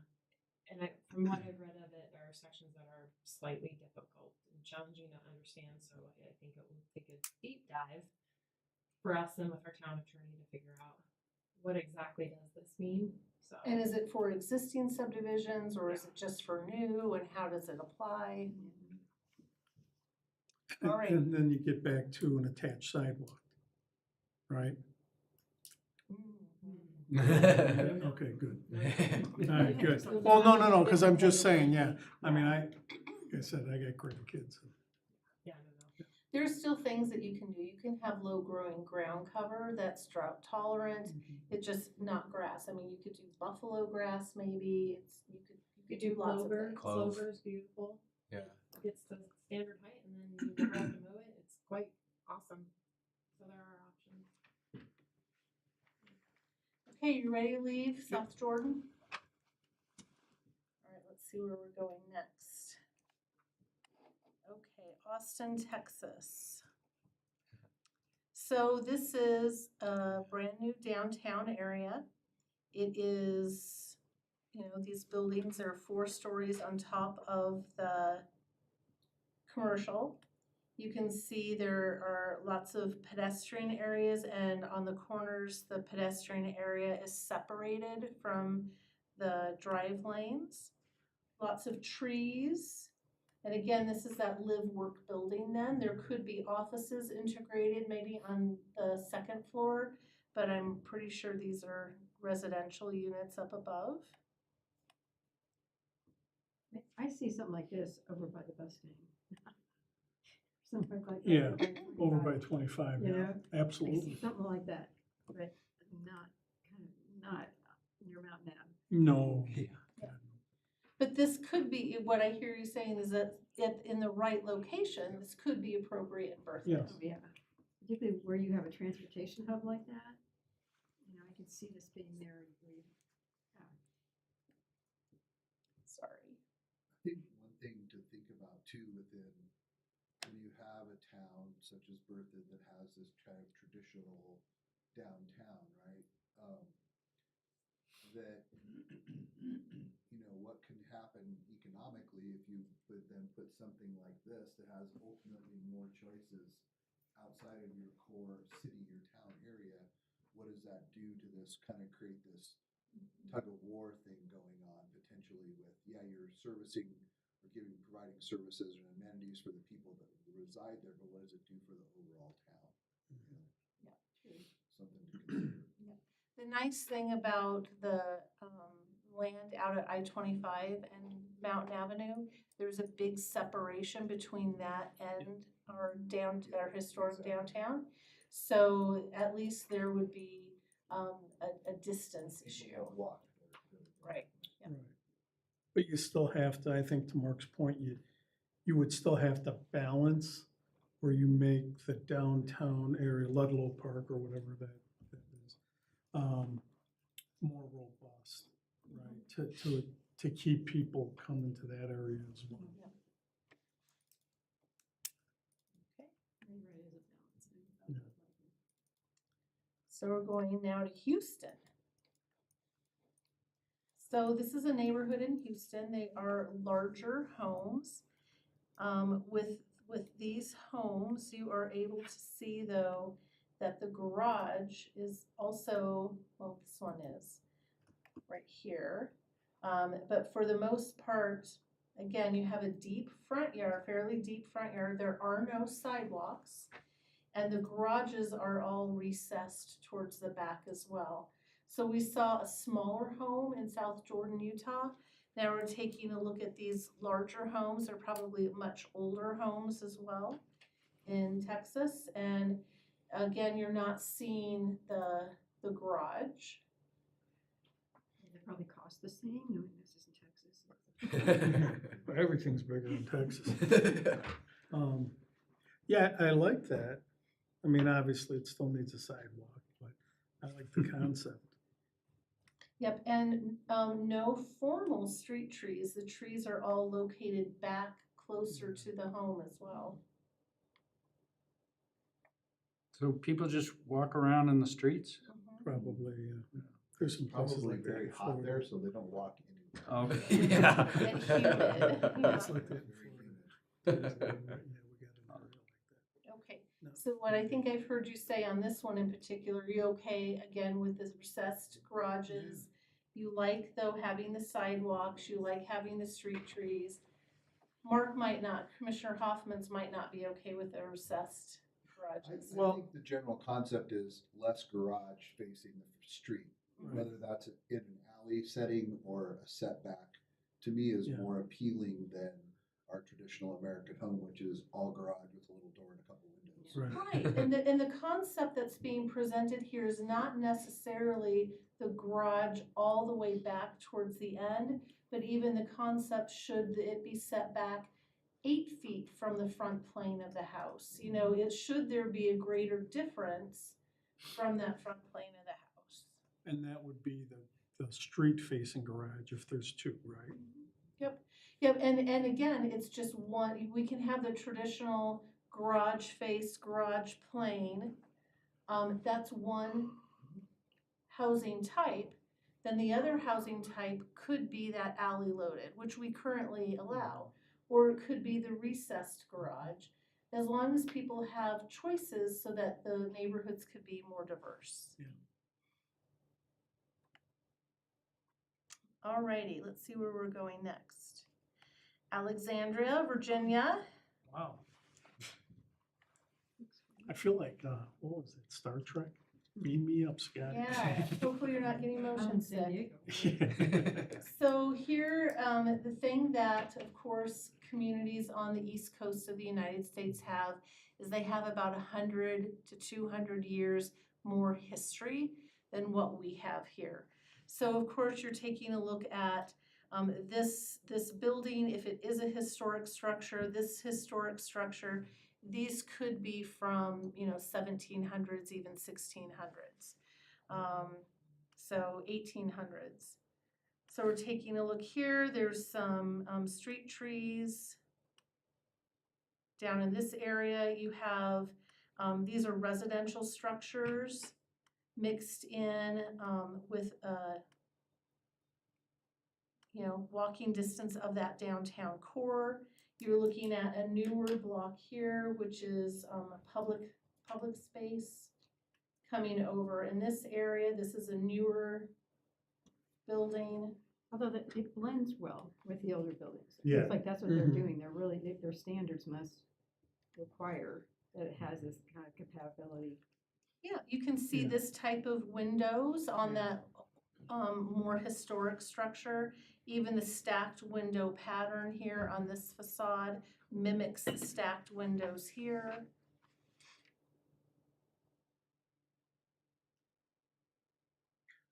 And from what I've read of it, there are sections that are slightly difficult and challenging to understand, so I think it will take a deep dive for us and with our town attorney to figure out what exactly does this mean, so. And is it for existing subdivisions, or is it just for new, and how does it apply? All right. And then you get back to an attached sidewalk, right? Okay, good. All right, good. Well, no, because I'm just saying, yeah, I mean, like I said, I got grandkids. Yeah, no. There's still things that you can do. You can have low growing ground cover that's drought tolerant. It's just not grass. I mean, you could do buffalo grass maybe. You could do lots of Clover, things. Clove. clover is beautiful. Yeah. It gets to standard height and then you never have to mow it, it's quite awesome. So there are options. Okay, you ready to leave South Jordan? All right, let's see where we're going next. Okay, Austin, Texas. So this is a brand new downtown area. It is, these buildings are 4 stories on top of the commercial. You can see there are lots of pedestrian areas, and on the corners, the pedestrian area is separated from the drive lanes. Lots of trees. And again, this is that live-work building then. There could be offices integrated maybe on the 2nd floor, but I'm pretty sure these are residential units up above. I see something like this over by the bus stand. Something like that. Yeah, over by 25, You yeah, know, I absolutely. see something like that, but not near Mountain Ave. No, But this could be, what I hear you saying is that if in the right location, this could be appropriate in Berthoud. yes. Oh, yeah. particularly where you have a transportation hub like that. You know, I can see this being there. Sorry. I think one thing to think about too within, when you have a town such as Berthoud that has this kind of traditional downtown, right? That, you know, what can happen economically if you would then put something like this that has ultimately more choices outside of your core city, your town area, what does that do to this, kind of create this tug of war thing going on potentially with, yeah, you're servicing or providing services and amenities for the people that reside there, but what does it do for the overall town? Yeah, true. Something to consider. The nice thing about the land out at I-25 and Mountain Avenue, there's a big separation between that and our historic downtown. So at least there would be a distance issue. People walk there. Right. Right. But you still have to, I think to Mark's point, you would still have to balance where you make the downtown area, Ludlow Park or whatever that is, more robust, right? To keep people coming to that area as well. Yeah. So we're going now to Houston. So this is a neighborhood in Houston. They are larger homes. With these homes, you are able to see though that the garage is also, well, this one is right here. But for the most part, again, you have a deep front yard, fairly deep front yard. There are no sidewalks. And the garages are all recessed towards the back as well. So we saw a smaller home in South Jordan, Utah. Now we're taking a look at these larger homes. They're probably much older homes as well in Texas. And again, you're not seeing the garage. They probably cost the same, knowing this is in Texas. Everything's bigger in Texas. Yeah, I like that. I mean, obviously it still needs a sidewalk, but I like the concept. Yep, and no formal street trees. The trees are all located back closer to the home as well. So people just walk around in the streets? Probably, there's some places Probably like that very in hot Florida. there, so they don't walk anywhere. Okay, And yeah. humid. It's like that in Very Florida. humid. Yeah, we got an area like that. Okay, No. so what I think I've heard you say on this one in particular, you okay again with the recessed garages? You like though having the sidewalks, you like having the street trees. Mark might not, Commissioner Hoffman's might not be okay with the recessed garages. I think the general concept is less garage facing the street, whether that's in an alley setting or a setback, to me is Yeah. more appealing than our traditional American home, which is all garage with a little door and a couple windows. Right. Right, and the concept that's being presented here is not necessarily the garage all the way back towards the end, but even the concept should it be set back 8 feet from the front plane of the house. You know, should there be a greater difference from that front plane of the house. And that would be the street facing garage if there's two, right? Yep, and again, it's just one, we can have the traditional garage face, garage plane. That's one housing type. Then the other housing type could be that alley loaded, which we currently allow. Or it could be the recessed garage, as long as people have choices so that the neighborhoods could be more diverse. Yeah. Alrighty, let's see where we're going next. Alexandria, Virginia. Wow. I feel like, what was it, Star Trek? Beam me up, Scott. Yeah, hopefully you're not getting motion I'm San sick. Diego. So here, the thing that, of course, communities on the East Coast of the United States have is they have about 100 to 200 years more history than what we have here. So of course, you're taking a look at this building, if it is a historic structure, this historic structure These could be from, 1700s, even 1600s. So 1800s. So we're taking a look here. There's some street trees. Down in this area, you have, these are residential structures mixed in with walking distance of that downtown core. You're looking at a newer block here, which is a public space coming over in this area. This is a newer building. Although it blends well with the older buildings. It Yeah. looks like that's what they're Mhm. doing. They're really, their standards must require that it has this kind of compatibility. Yeah, you can see Yeah. this type of windows on Yeah. that more historic structure. Even the stacked window pattern here on this facade mimics the stacked windows here.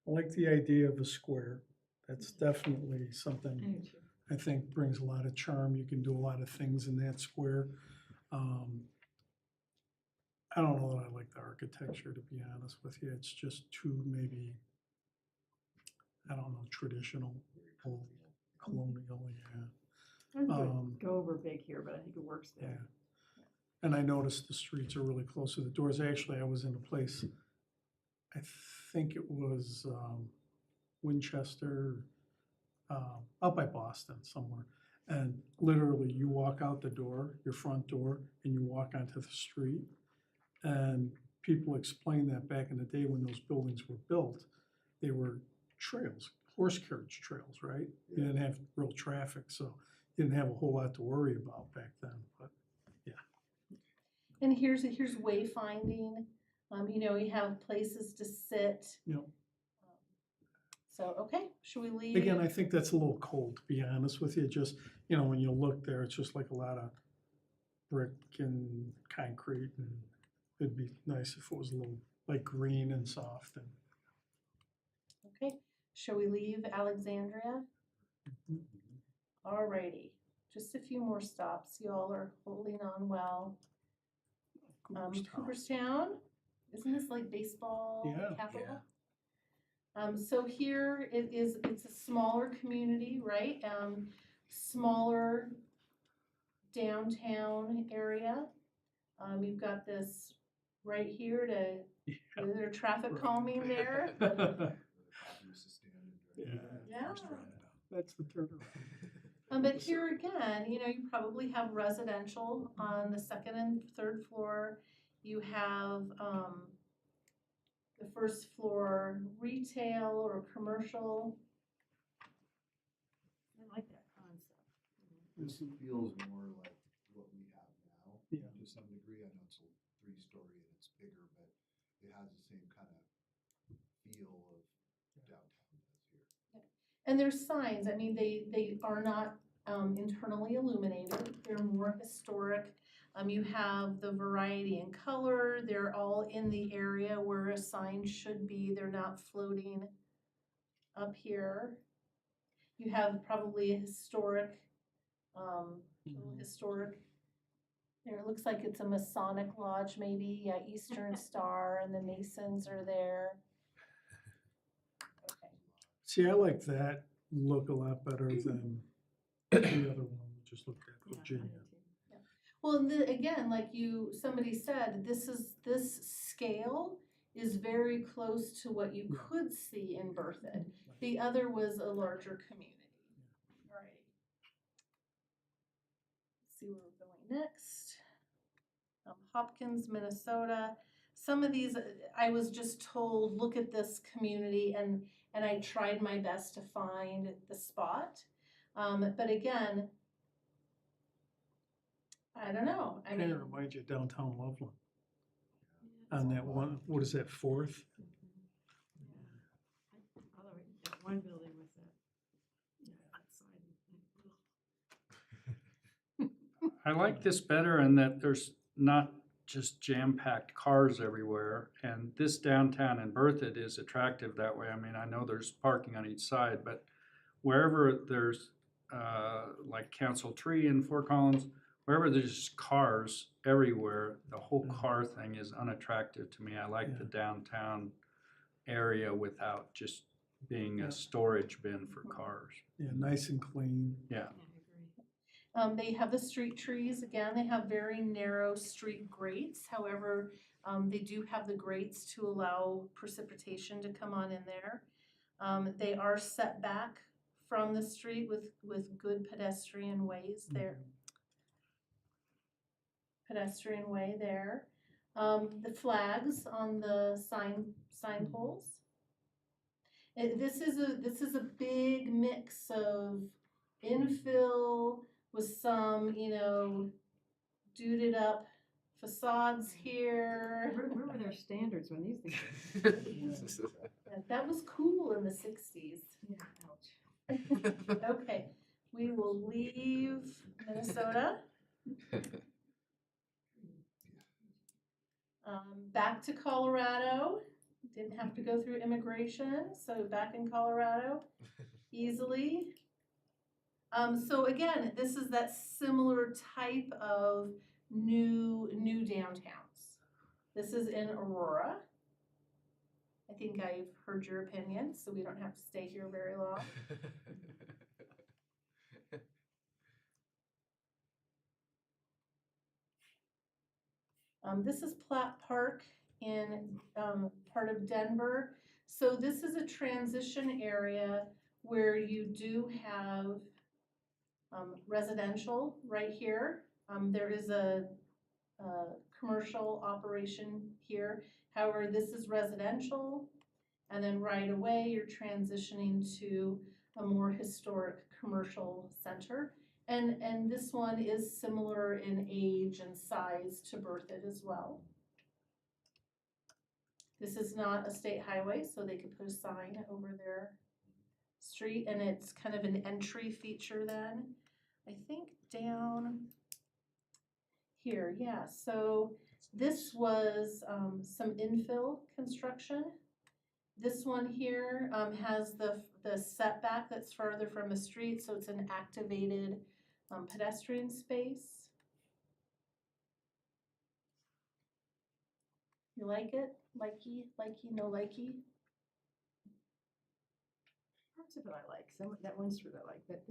I like the idea of a square. That's definitely something I think brings a lot of charm. You can do a lot of things in that square. I don't know that I like the architecture, to be honest with you. It's just too maybe, I don't know, traditional, old, colonial, yeah. Go over big here, but I think it works Yeah. there. And I noticed the streets are really close to the doors. Actually, I was in a place, I think it was Winchester, out by Boston somewhere. And literally, you walk out the door, your front door, and you walk onto the street. And people explain that back in the day when those buildings were built, they were trails, horse carriage trails, right? You didn't have real traffic, so you didn't have a whole lot to worry about back then, but. And here's wayfinding. You have places to sit. Yep. So, okay, should we leave? Again, I think that's a little cold, to be honest with you. Just, when you look there, it's just like a lot of brick and concrete, and it'd be nice if it was a little like green and soft and. Okay, shall we leave Alexandria? Alrighty, just a few more stops. You all are holding on well. Cooperstown, isn't this like baseball Yeah. capital? So here it's a smaller community, right? Smaller downtown area. You've got this right here is there traffic calming there? Yeah. That's the turnaround. But here again, you probably have residential on the second and third floor. You have the first floor retail or commercial. I like that concept. This feels more like what we have now, Yeah. to some degree. I know it's a 3-story and it's bigger, but it has the same kind of feel of downtown does here. And there's signs, I mean, they are not internally illuminated, they're more historic. You have the variety in color, they're all in the area where a sign should be, they're not floating up here. You have probably a historic, there, it looks like it's a Masonic lodge maybe, yeah, Eastern Star, and the Masons are there. Okay. See, I like that look a lot better than the other one we just looked at, Yeah, I Virginia. do too. Well, and again, like somebody said, this scale is very close to what you Yeah. could see in Berthoud. The other was a larger community. All right. Let's see where we're going next. Hopkins, Minnesota. Some of these, I was just told, look at this community, and I tried my best to find the spot. But again, I don't know. I Kind mean, of reminds you of downtown Loveland. On that one, what is that, Fourth? Although that one building with that side. I like this better in that there's not just jam-packed cars everywhere. And this downtown in Berthoud is attractive that way. I mean, I know there's parking on each side, but wherever there's like Council Tree in Fort Collins, wherever there's cars everywhere, the whole car thing is unattractive to me. I like the downtown area without just being a storage bin for cars. Yeah, nice and clean. Yeah. They have the street trees, again, they have very narrow street grates, however, they do have the grates to allow precipitation to come on in there. They are set back from the street with good pedestrian ways there. Pedestrian way there. The flags on the sign poles. This is a big mix of infill with some, duded up facades here. Where were their standards when these things? Yeah, that was cool in the 60s. Yeah, ouch. Okay, we will leave Minnesota. Back to Colorado. Didn't have to go through immigration, so back in Colorado easily. So again, this is that similar type of new downtowns. This is in Aurora. I think I've heard your opinion, so we don't have to stay here very long. This is Platt Park in part of Denver. So this is a transition area where you do have residential right here. There is a commercial operation here. However, this is residential, and then right away you're transitioning to a more historic commercial center. And this one is similar in age and size to Berthoud as well. This is not a state highway, so they could put a sign over their street, and it's kind of an entry feature then. I think down here, yeah, so this was some infill construction. This one here has the setback that's further from the street, so it's an activated pedestrian space. You like it? Likey, no likey? Parts of it I like, that one street I like, but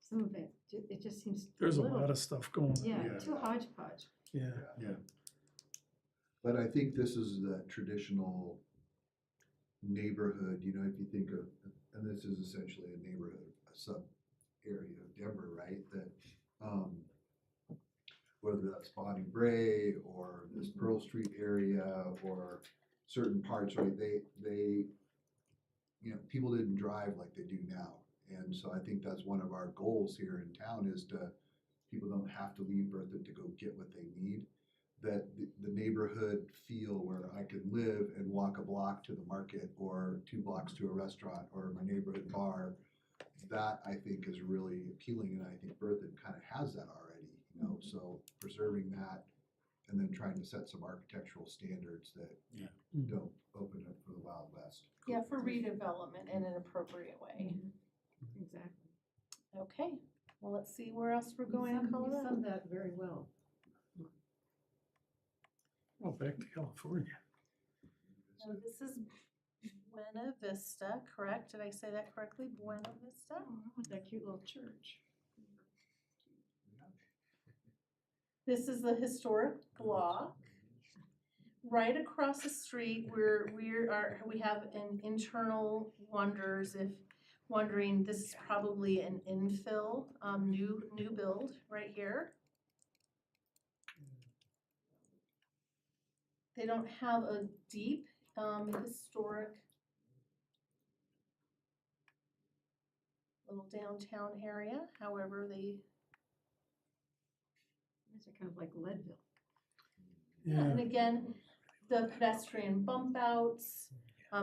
some of it, it just seems. There's a little- lot of stuff going on. Yeah, Yeah. too hodgepodge. Yeah. But I think this is the traditional neighborhood, if you think of, and this is essentially a neighborhood, a sub area of Denver, right? That, whether that's Bonnie Bray or this Pearl Street area or certain parts, right? They, people didn't drive like they do now. And so I think that's one of our goals here in town is people don't have to leave Berthoud to go get what they need. That the neighborhood feel where I can live and walk a block to the market or 2 blocks to a restaurant or my neighborhood bar, that I think is really appealing, and I think Berthoud kind of has that already, so preserving that and then trying to set some architectural standards that don't open up for the Wild West. Yeah, for redevelopment in an appropriate way. Exactly. Okay, well, let's see where else we're going in You Colorado. summed that very well. Well, back to California. So this is Buena Vista, correct? Did I say that correctly? Buena Vista? Oh, I want that cute little church. This is the historic block. Right across the street, we have an internal wonders, if wondering, this is probably an infill, new build right here. They don't have a deep, historic little downtown area, however, These are kind of like Leadville. and again, the pedestrian bump outs,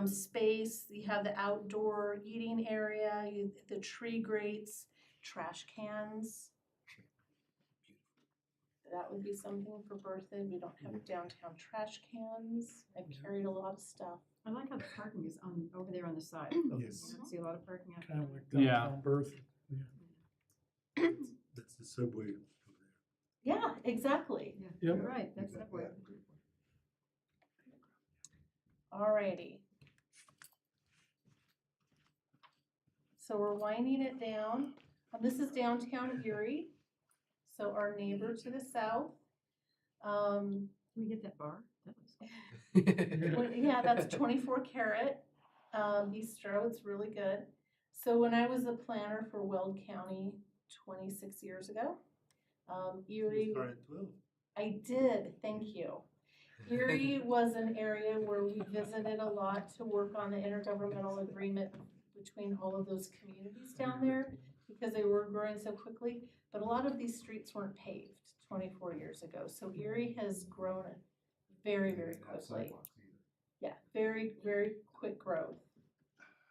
space, you have the outdoor eating area, the tree grates, trash cans. That would be something for Berthoud. We don't have downtown trash cans. I've carried a lot of stuff. I like how the parking is over there on the side. Yes. You don't see a lot of parking out Kind there. of like downtown Berthoud. That's the subway over there. Yeah, exactly. Yeah, Yep. you're right, that's that word. Alrighty. So we're winding it down. This is downtown Erie. So our neighbor to the south. Can we get that bar? That was Yeah, that's 24 karat bistro. It's really good. So when I was a planner for Weld County 26 years ago, Erie, Start at 12. I did, thank you. Erie was an area where we visited a lot to work on the intergovernmental agreement between all of those communities down there because they were growing so quickly. But a lot of these streets weren't paved 24 years ago. So Erie has grown very, very quickly. Yeah, very, very quick growth.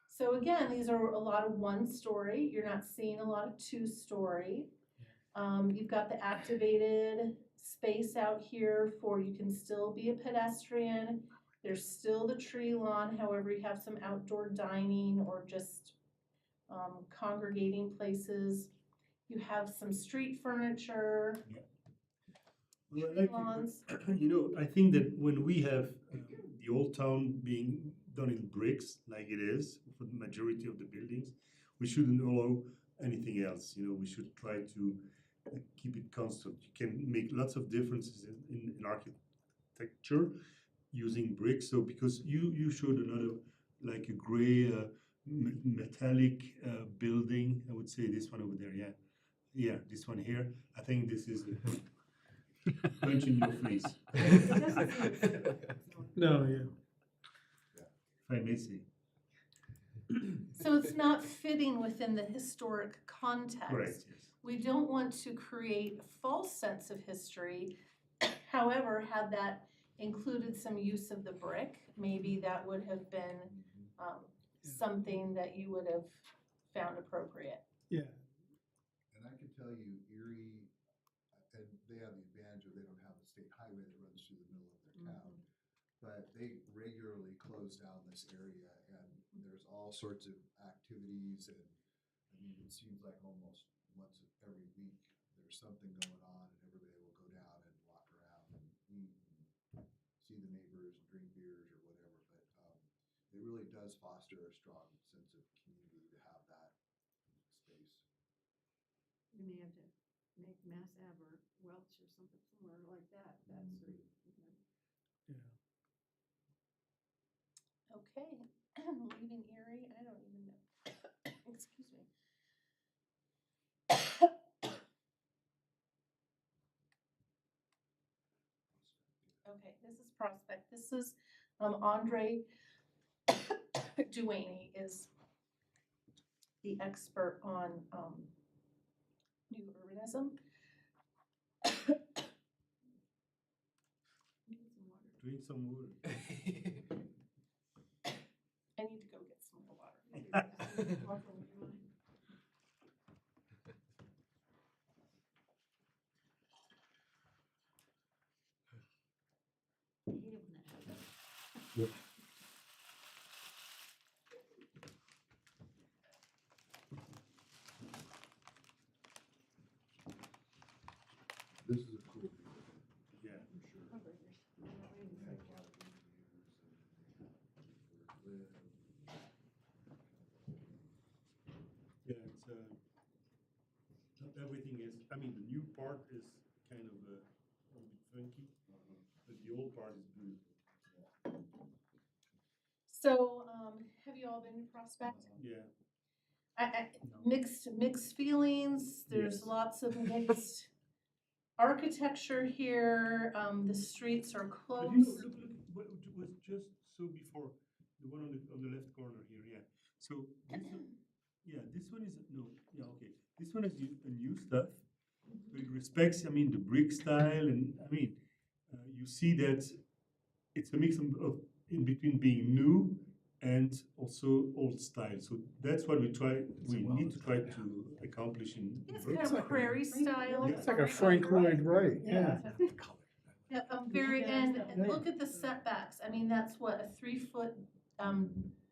So again, these are a lot of one story. You're not seeing a lot of two-story. You've got the activated space out here for you can still be a pedestrian. There's still the tree lawn. However, you have some outdoor dining or just congregating places. You have some street furniture. Well, I like Lawns. I think that when we have the old town being done in bricks, like it is for the majority of the buildings, we shouldn't allow anything else. We should try to keep it constant. You can make lots of differences in architecture using bricks. So because you showed another, like a gray metallic building, I would say this one over there, yeah, this one here. I think this is punch in your face, No, yeah. if I may say. So it's not fitting within the historic context. Correct, yes. We don't want to create a false sense of history. However, had that included some use of the brick, maybe that would have been something that you would have found appropriate. Yeah. And I can tell you Erie, and they have the advantage of they don't have a state highway that runs through the middle of their town. But they regularly close down this area and there's all sorts of activities and it seems like almost once every week there's something going on and everybody will go down and walk around and eat and see the neighbors and drink beers or whatever. But it really does foster a strong sense of community to have that space. We may have to make Mass Ave or Welch or something somewhere like that street. Yeah. Okay, leaving Erie, I don't even know. Excuse me. Okay, this is Prospect. This is Andre Duaney is the expert on new urbanism. Drink some water. I need to go get some more water. This is a cool view. Yeah. For sure. They have a lot of views and they have where to live. Yeah, it's not everything is. I mean, the new part is kind of a little bit funky, but the old part is beautiful. So, have you all been to Prospect? Yeah. Mixed feelings. There's Yes. lots of mixed architecture here. The streets are But close. look, what was just so before the one on the left corner here. Yeah. So this one, this one is okay. This one is a new stuff, but it respects. I mean, the brick style, and I mean, you see that it's a mix of in between being new and also old style. So that's what we need to try to accomplish in It's Brooks. kind of prairie style. Yeah. It's like a Frank Lloyd Wright, yeah. Yeah, very, and look at the setbacks. I mean, that's what, a 3-foot Yeah,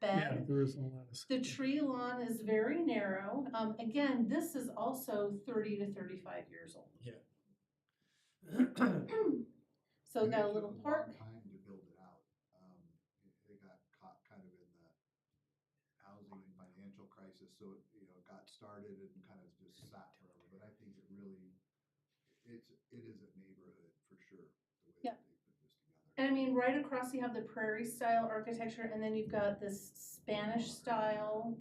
bed. there is a lot of. The tree lawn is very narrow. Again, this is also 30 to 35 years old. So we And got a it little took park. long time to build it out. They got caught kind of in the housing and financial crisis, so it, it got started and kind of just sat forever. But I think it really, it is a neighborhood for sure, the way Yeah. that they put this together. And I mean, right across you have the prairie style architecture, and then you've got this Spanish style.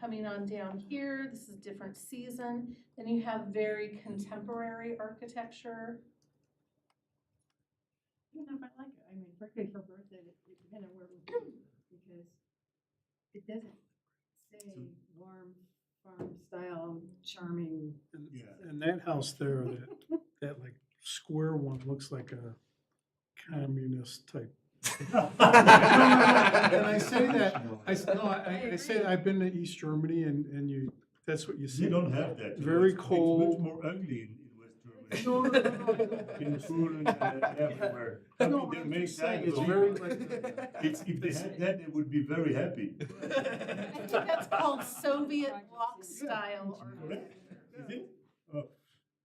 Coming on down here, this is different season. Then you have very contemporary architecture. I don't know if I like it. I mean, particularly for Bertha, it depends on where we go, because it doesn't say warm farm style, charming. Yeah. And that house there, that like square one looks like a communist type. And I say that, I say, I've been to East Germany and that's what you see. You don't have that. Very It's cold. much more ugly in West No, Germany. no, no, no. In Poland and everywhere. I No, mean, but there I'm many just saying, times it's of- very like. If they had that, they would be very happy. I think that's called Soviet bloc style architecture. Is it? Oh,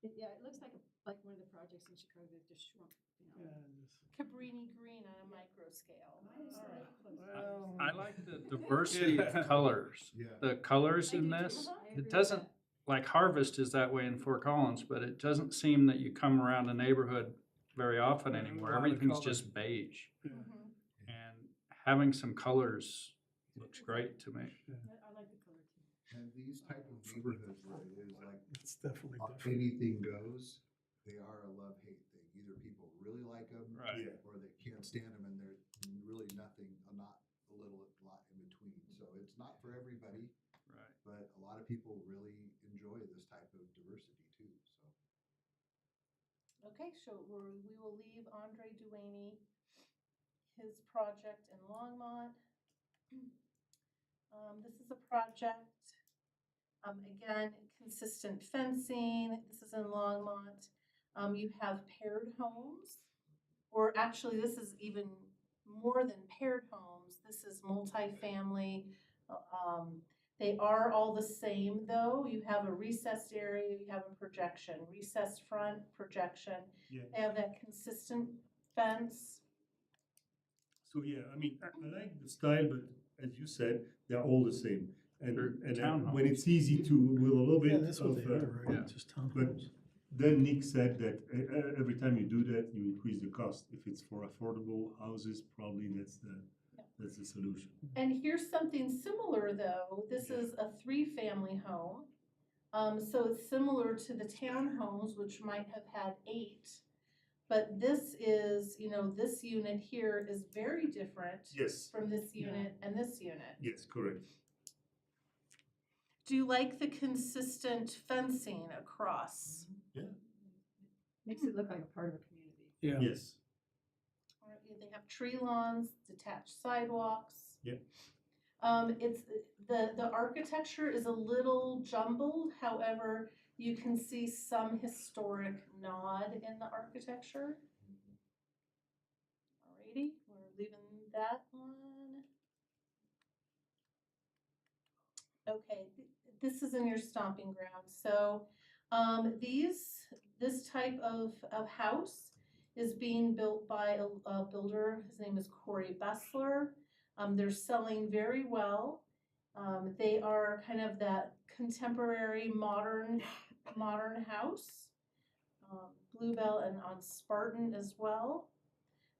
Yeah, it looks like like one of the projects in Chicago that just shrunk, you know. Cabrini green on a micro scale. Well, I like the diversity of colors. Yeah. The colors I in do too. this, I agree it with doesn't, that. like Harvest is that way in Fort Collins, but it doesn't seem that you come around a neighborhood very often Yeah, a anymore. lot of Everything's color. just beige. Yeah. And having some colors looks great to me. I like the color too. And these type of neighborhoods where it is like It's definitely different. anything goes, they are a love-hate thing. Either people really like them, Right. or they can't stand them, and there's really nothing, not a little lot in between. So it's not for everybody, Right. but a lot of people really enjoy this type of diversity too, so. Okay, so we will leave Andre Duaney, his project in Longmont. This is a project, again, consistent fencing. This is in Longmont. You have paired homes, or actually, this is even more than paired homes. This is multifamily. They are all the same, though. You have a recessed area, you have a projection, recessed front, projection. yeah. They have that consistent fence. So, yeah, I mean, I like the style, but as you said, they're all the same. And, They're when townhomes. it's easy to, with a little Yeah, bit that's what of, they are, yeah. right? Just but townhomes. then Nick said that every time you do that, you increase the cost. If it's for affordable houses, probably that's the solution. And here's something similar, though. This is a 3-family home. So it's similar to the townhomes, which might have had 8. But this is, this unit here is very different Yes, from this unit and this unit. yes, correct. Do you like the consistent fencing across? Makes it look like a part of a community. Yeah. Yes. Or they have tree lawns, detached sidewalks. Yeah. It's, the architecture is a little jumbled, however, you can see some historic nod in the architecture. Alrighty, we're leaving that one. Okay, this is in your stomping ground. So, this type of house is being built by a builder. His name is Corey Bessler. They're selling very well. They are kind of that contemporary modern house. Bluebell and on Spartan as well.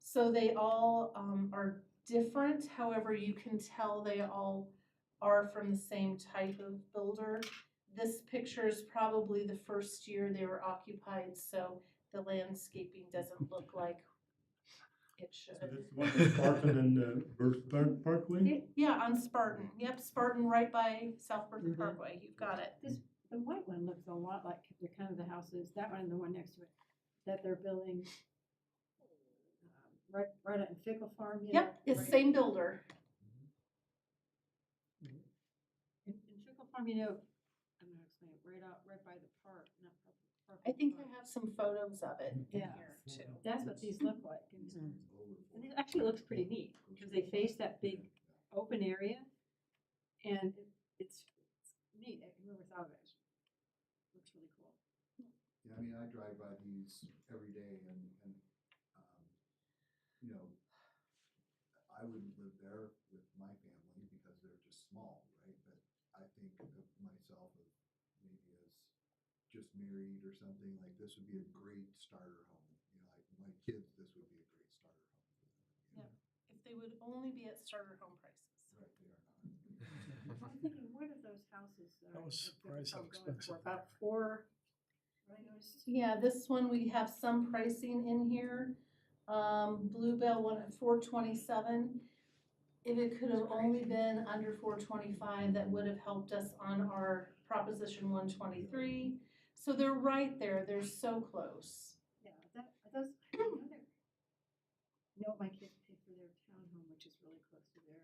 So they all are different. However, you can tell they all are from the same type of builder. This picture is probably the first year they were occupied, so the landscaping doesn't look like it So should. that's one in Spartan and Bertha Parkway? Yeah, on Spartan. Yep, Spartan right by South Bertha Mhm. Parkway. You've got it. The white one looks a lot like the kind of the houses, that one and the one next to it, that they're building right at Fickle Farm. you know, Yep, it's right- same builder. In Fickle Farm, I'm gonna explain it, right by the park, not park. I think I have some photos of it in Yeah. here too. That's what these look like. And it actually looks pretty neat, because they face that big open area, and it's neat, whoever thought of it. Looks really cool. I mean, I drive by these every day and, you know, I wouldn't live there with my family because they're just small, right? But I think of myself as maybe as just married or something, like this would be a great starter home. You know, like my kids, this would be a great starter home for them. you know? If they would only be at starter home prices. Right, they are not. I'm thinking, what are those houses? I was surprised how going for? expensive About 4, what I noticed. Yeah, this one, we have some pricing in here. Bluebell one at 427. If it could have only been under 425, that would have helped us on our Proposition 123. So they're right there, they're so close. Yeah, those, I know they're, you know what my kids pay for their townhome, which is really close to their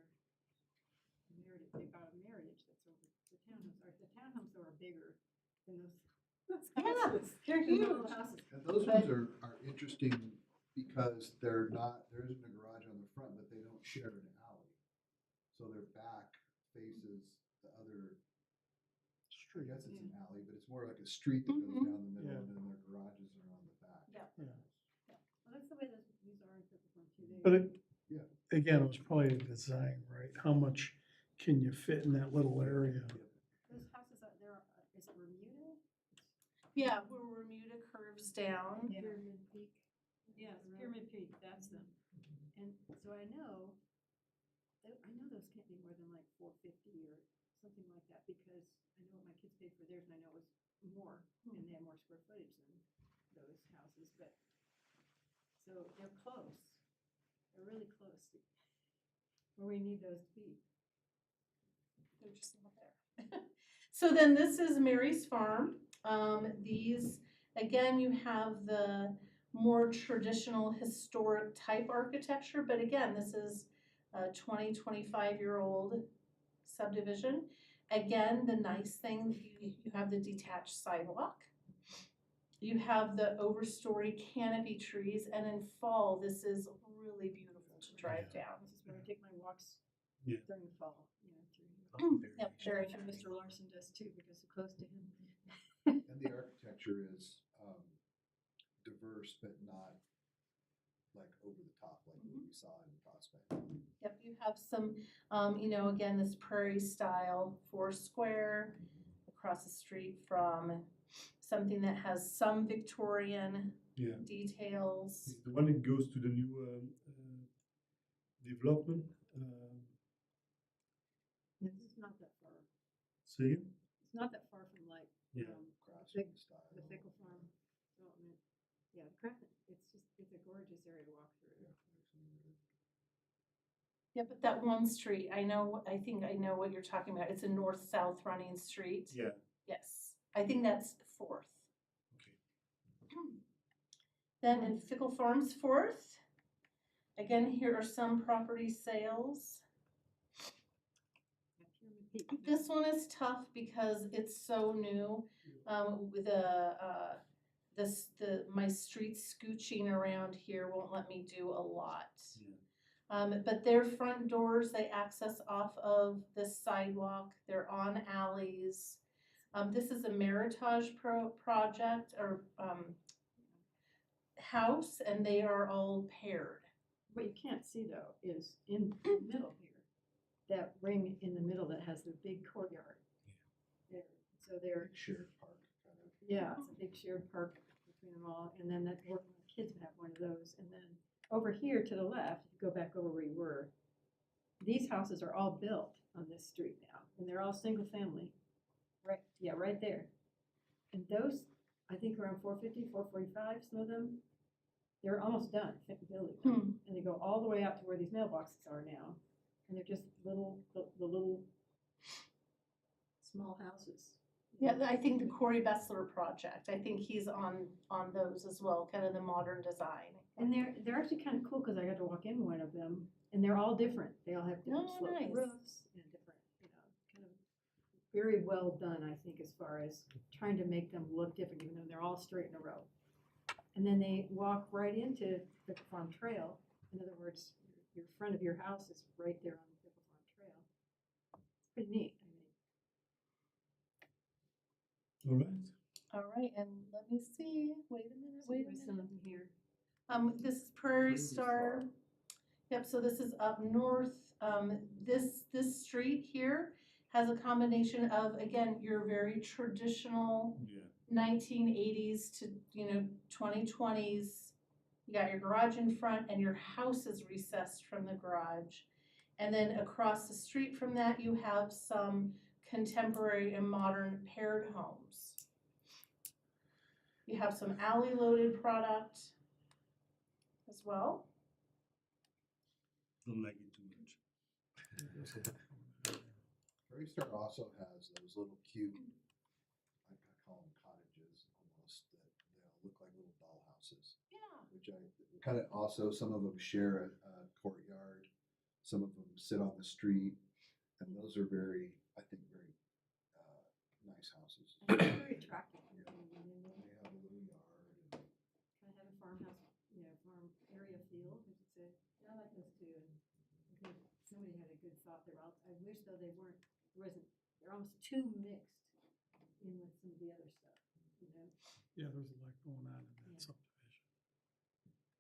Meritage. They got a Meritage that's over the townhomes. The townhomes though are bigger than those Yeah, houses. they're than the little huge. houses. And those ones are interesting because they're not, there isn't a garage on the front, but they don't share an alley. So their back faces the other, I guess it's an alley, but it's more like a street that goes Mhm. down the middle Yeah. and then their garages are on the back. Yeah. Yeah. Well, that's the way these are in Pippa Farm too. But it, Yeah. again, it was probably the design, right? How much can you fit in that little area? Those houses out there, is it Bermuda? Yeah, where Bermuda curves down. Yeah. Pyramid Peak. Yes, Pyramid Peak, that's them. And so I know those can't be more than like 450 or something like that, because I know what my kids paid for theirs, and I know it was more, and they have more square footage than those houses, but, so they're close. They're really close to where we need those to be. They're just not there. So then this is Mary's Farm. These, again, you have the more traditional historic type architecture, but again, this is a 25-year-old subdivision. Again, the nice thing, you have the detached sidewalk. You have the overstory canopy trees, and in fall, this is really beautiful to drive down. This is where I take my walks Yeah. during the fall, you know, through. Yep, very Sure, nice. Mr. Larson does too, because it's close to him. And the architecture is diverse, but not like over the top like what we saw in Prospect. Yep, you have some, you know, again, this prairie style 4-square across the street from something that has some Victorian Yeah. details. It's the one that goes to the new development. Yeah, this is not that far. Say again? It's not that far from like, Yeah. Vic- Craftsman style. the Fickle Farm development. Yeah, it's a gorgeous area to walk through. Yeah, but that one street, I think I know what you're talking about. It's a north-south running street. Yeah. Yes, I think that's 4th. Okay. Then in Fickle Farms 4th, again, here are some property sales. Yeah, Pyramid Peak. This one is tough because it's so new. With my street scooching around here won't let me do a lot. Yeah. But their front doors, they access off of the sidewalk. They're on alleys. This is a Meritage project or house, and they are all paired. What you can't see though is in the middle here, that ring in the middle that has the big courtyard. There, so they're, Shared park kind of. yeah, it's a big shared park between them all, and then that, where my kids would have one of those, and then over here to the left, if you go back over where you were, these houses are all built on this street now, and they're all single family. Right, yeah, right there. And those, I think around 450, 445, some of them, they're almost done building them. And they go all the way out to where these mailboxes are now. And they're just the little small houses. Yeah, I think the Corey Bessler project, I think he's on those as well, kind of the modern design. And they're actually kind of cool because I got to walk in one of them, and they're all different. They all have different Oh, sloped nice. roofs and different, you know, kind of very well done, I think, as far as trying to make them look different, even though they're all straight in a row. And then they walk right into the Farm Trail. In other words, your front of your house is right there on the Pickle Farm Trail. It's pretty neat, I mean. All right. All right, and let me see, wait a minute, wait a There's minute. some here. This is Prairie Prairie Star. Star. Yep, so this is up north. This street here has a combination of, again, your very traditional Yeah. 1980s to, 2020s. You got your garage in front and your house is recessed from the garage. And then across the street from that, you have some contemporary and modern paired homes. You have some alley-loaded product as well. Don't like it too much. Prairie Star also has those little cute, I call them cottages almost, that they look like little dollhouses. Yeah. Which I kind of also, some of them share a courtyard, some of them sit on the street, and those are very, I think, very nice houses. Very attractive. Yeah. They have a little yard. And Kind of have a farmhouse, farm area feel, I should say. Yeah, I like those too. And I think somebody had a good thought there. I wish though they're almost too mixed in with some of the other stuff, Yeah, there's a lot going on in that Yeah. subdivision.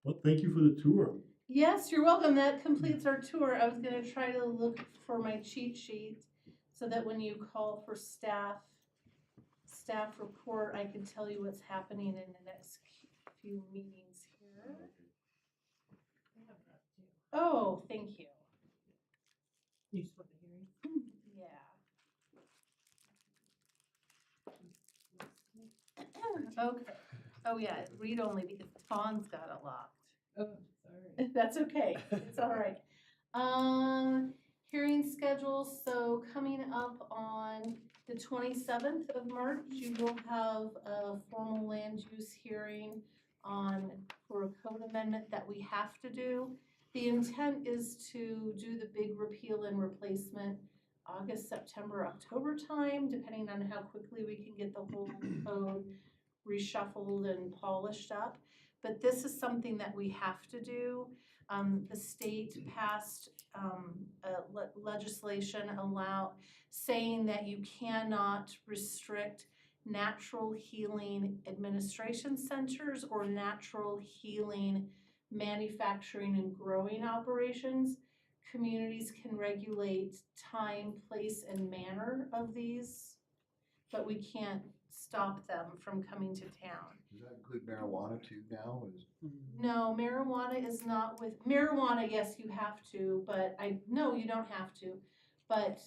Well, thank you for the tour. Yes, you're welcome. That completes our tour. I was gonna try to look for my cheat sheet so that when you call for staff report, I can tell you what's happening in the next few meetings here. I have that too. Oh, thank you. You just want the hearing? Yeah. Okay. Oh, yeah, read only because Fawn's got it locked. Oh, sorry. That's okay, it's all right. Hearing schedule, so coming up on the 27th of March, you will have a formal land use hearing for a code amendment that we have to do. The intent is to do the big repeal and replacement August, September, October time, depending on how quickly we can get the whole code reshuffled and polished up. But this is something that we have to do. The state passed legislation saying that you cannot restrict natural healing administration centers or natural healing manufacturing and growing operations. Communities can regulate time, place, and manner of these, but we can't stop them from coming to town. does that include marijuana too now? No, marijuana is not marijuana, yes, you have to, but no, you don't have to. But,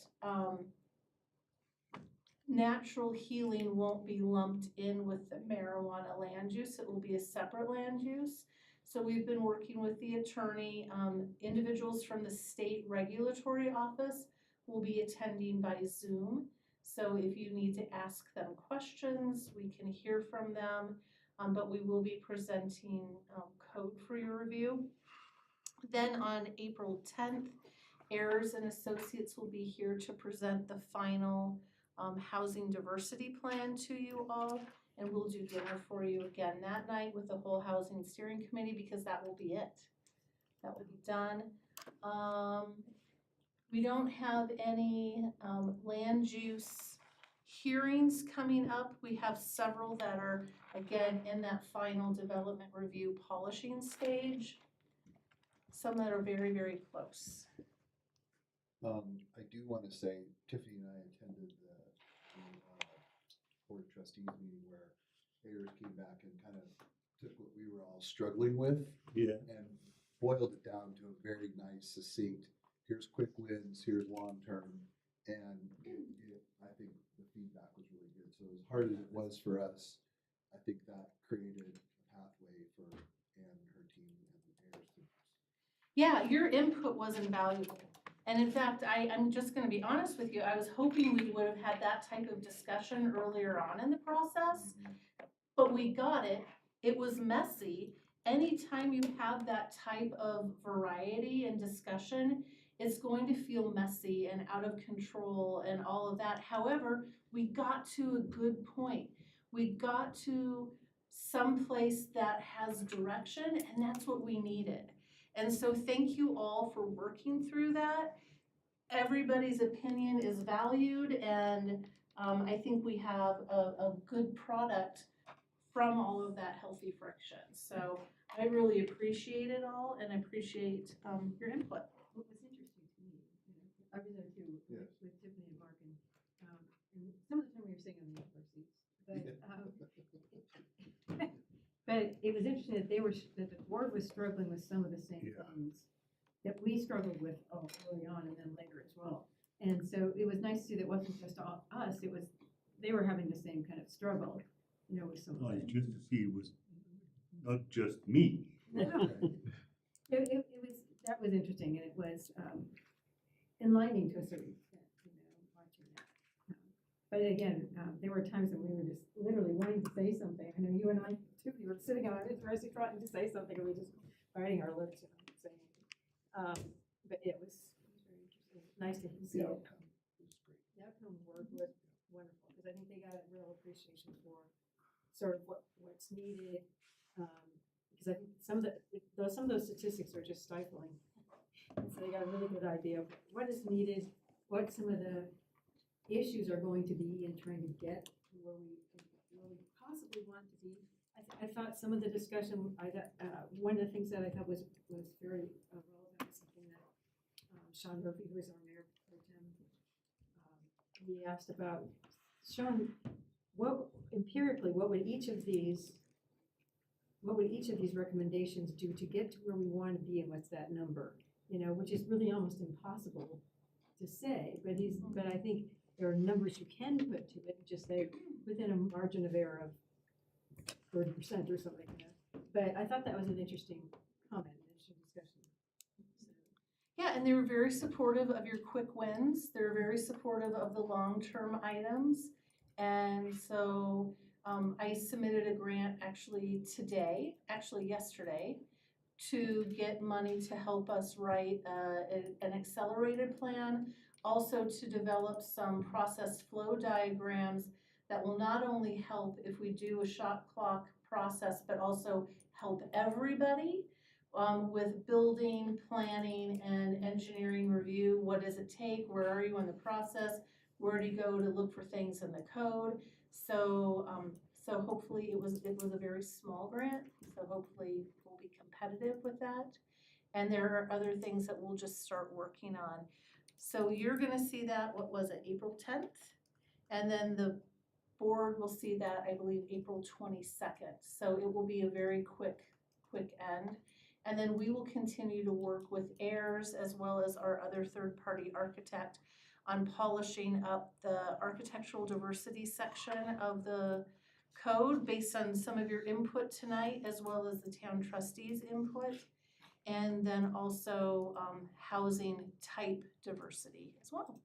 natural healing won't be lumped in with the marijuana land use. It will be a separate land use. So we've been working with the attorney. Individuals from the state regulatory office will be attending by Zoom. So if you need to ask them questions, we can hear from them. But we will be presenting code for your review. Then on April 10th, Ayers and Associates will be here to present the final housing diversity plan to you all. And we'll do dinner for you again that night with the whole housing steering committee because that will be it. That will be done. We don't have any land use hearings coming up. We have several that are, again, in that final development review polishing stage. Some that are very, very close. I do want to say, Tiffany and I attended the Board of Trustees meeting where Ayers came back and kind of took what we were all struggling with Yeah. and boiled it down to a very nice, succinct, here's quick wins, here's long-term. And I think the feedback was really good. So as hard as it was for us, I think that created a pathway for Ann and her team and the Ayers team. Yeah, your input was invaluable. And in fact, I'm just gonna be honest with you, I was hoping we would have had that type of discussion earlier on in the process, but we got it. It was messy. Anytime you have that type of variety and discussion, it's going to feel messy and out of control and all of that. However, we got to a good point. We got to some place that has direction, and that's what we needed. And so thank you all for working through that. Everybody's opinion is valued, and I think we have a good product from all of that healthy friction. So I really appreciate it all and appreciate your input. What was interesting to me, I was there too, Yes. with Tiffany and Mark, and some of the time we were sitting on the upper seats, but it was interesting that that the board was struggling with some of the same Yeah. things that we struggled with early on and then later as well. And so it was nice to see that it wasn't just us, they were having the same kind of struggle, with some Oh, of it's it. just to see it was not just me. That was interesting, and it was enlightening to a certain extent, watching that. But again, there were times when we were just literally wanting to say something. I know you and I, too, we were sitting on our interesting trying to say something, and we just biting our lips and not saying anything. But it was very interesting. Nice to see it. The outcome work was wonderful, because I think they got a real appreciation for sort of what's needed. Because I think some of those statistics are just stifling. And so they got a really good idea of what is needed, what some of the issues are going to be in trying to get to where we possibly want to be. I thought some of the discussion, one of the things that I thought was very relevant was something that Sean Murphy, who is our mayor pro tem, he asked about, Sean, empirically, what would each of these recommendations do to get to where we want to be, and what's that number? Which is really almost impossible to say, but I think there are numbers you can put to it, just say within a margin of error of 30% or something like that. But I thought that was an interesting comment, interesting discussion. Yeah, and they were very supportive of your quick wins. They're very supportive of the long-term items. And so I submitted a grant actually yesterday, to get money to help us write an accelerated plan, also to develop some process flow diagrams that will not only help if we do a shot clock process, but also help everybody with building, planning, and engineering review. What does it take? Where are you in the process? Where do you go to look for things in the code? So hopefully it was a very small grant. So hopefully we'll be competitive with that. And there are other things that we'll just start working on. So you're gonna see that, what was it, April 10th? And then the board will see that, I believe, April 22nd. So it will be a very quick end. And then we will continue to work with AIRS as well as our other third-party architect on polishing up the architectural diversity section of the code based on some of your input tonight, as well as the town trustees' input. And then also housing type diversity as well.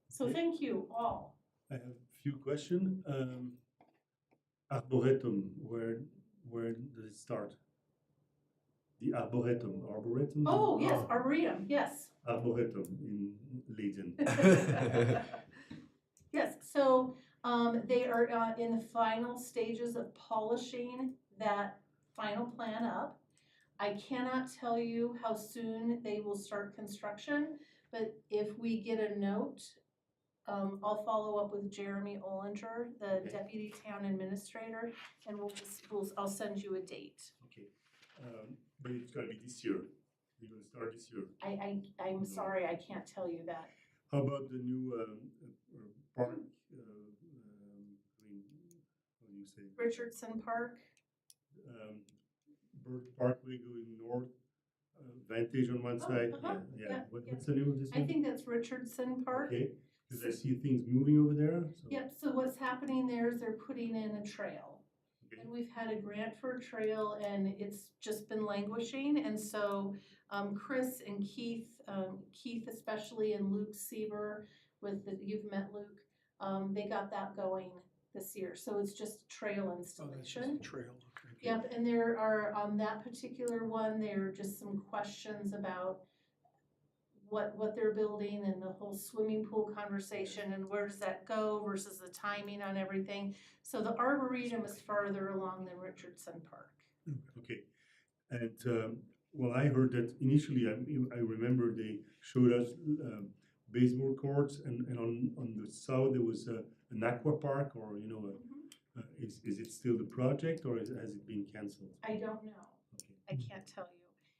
So Okay. thank you all. I have a few questions. Arboretum, where does it start? The Arboretum. Oh, yes, Arboretum, yes. Arboretum in Leiden. Yes, so they are in the final stages of polishing that final plan up. I cannot tell you how soon they will start construction, but if we get a note, I'll follow up with Jeremy Olinger, the deputy town administrator, and I'll send you a date. Okay, but it's gonna be this year. You're gonna start this year. I'm sorry, I can't tell you that. How about the new park? How do you say? Richardson Park. Bird Parkway going north, Vantage on one side. uh-huh, yeah, What's the name of this I one? think that's Richardson Park. Okay, because I see things moving over there. So. Yep, so what's happening there is they're putting in a trail. Okay. And we've had a grant for a trail and it's just been languishing. And so Chris and Keith especially, and Luke Sieber, you've met Luke, they got that going this year. So it's just trail Oh, that's just a installation. trail, okay. Yep, and there are, on that particular one, there are just some questions about what they're building and the whole swimming pool conversation and where does that go versus the timing on everything. So the Arboretum is farther along than Richardson Park. Okay, and well, I heard that initially. I remember they showed us baseball courts, and on the south there was an aqua park, or is it still the project, or has it been canceled? I don't know. Okay. I can't tell you.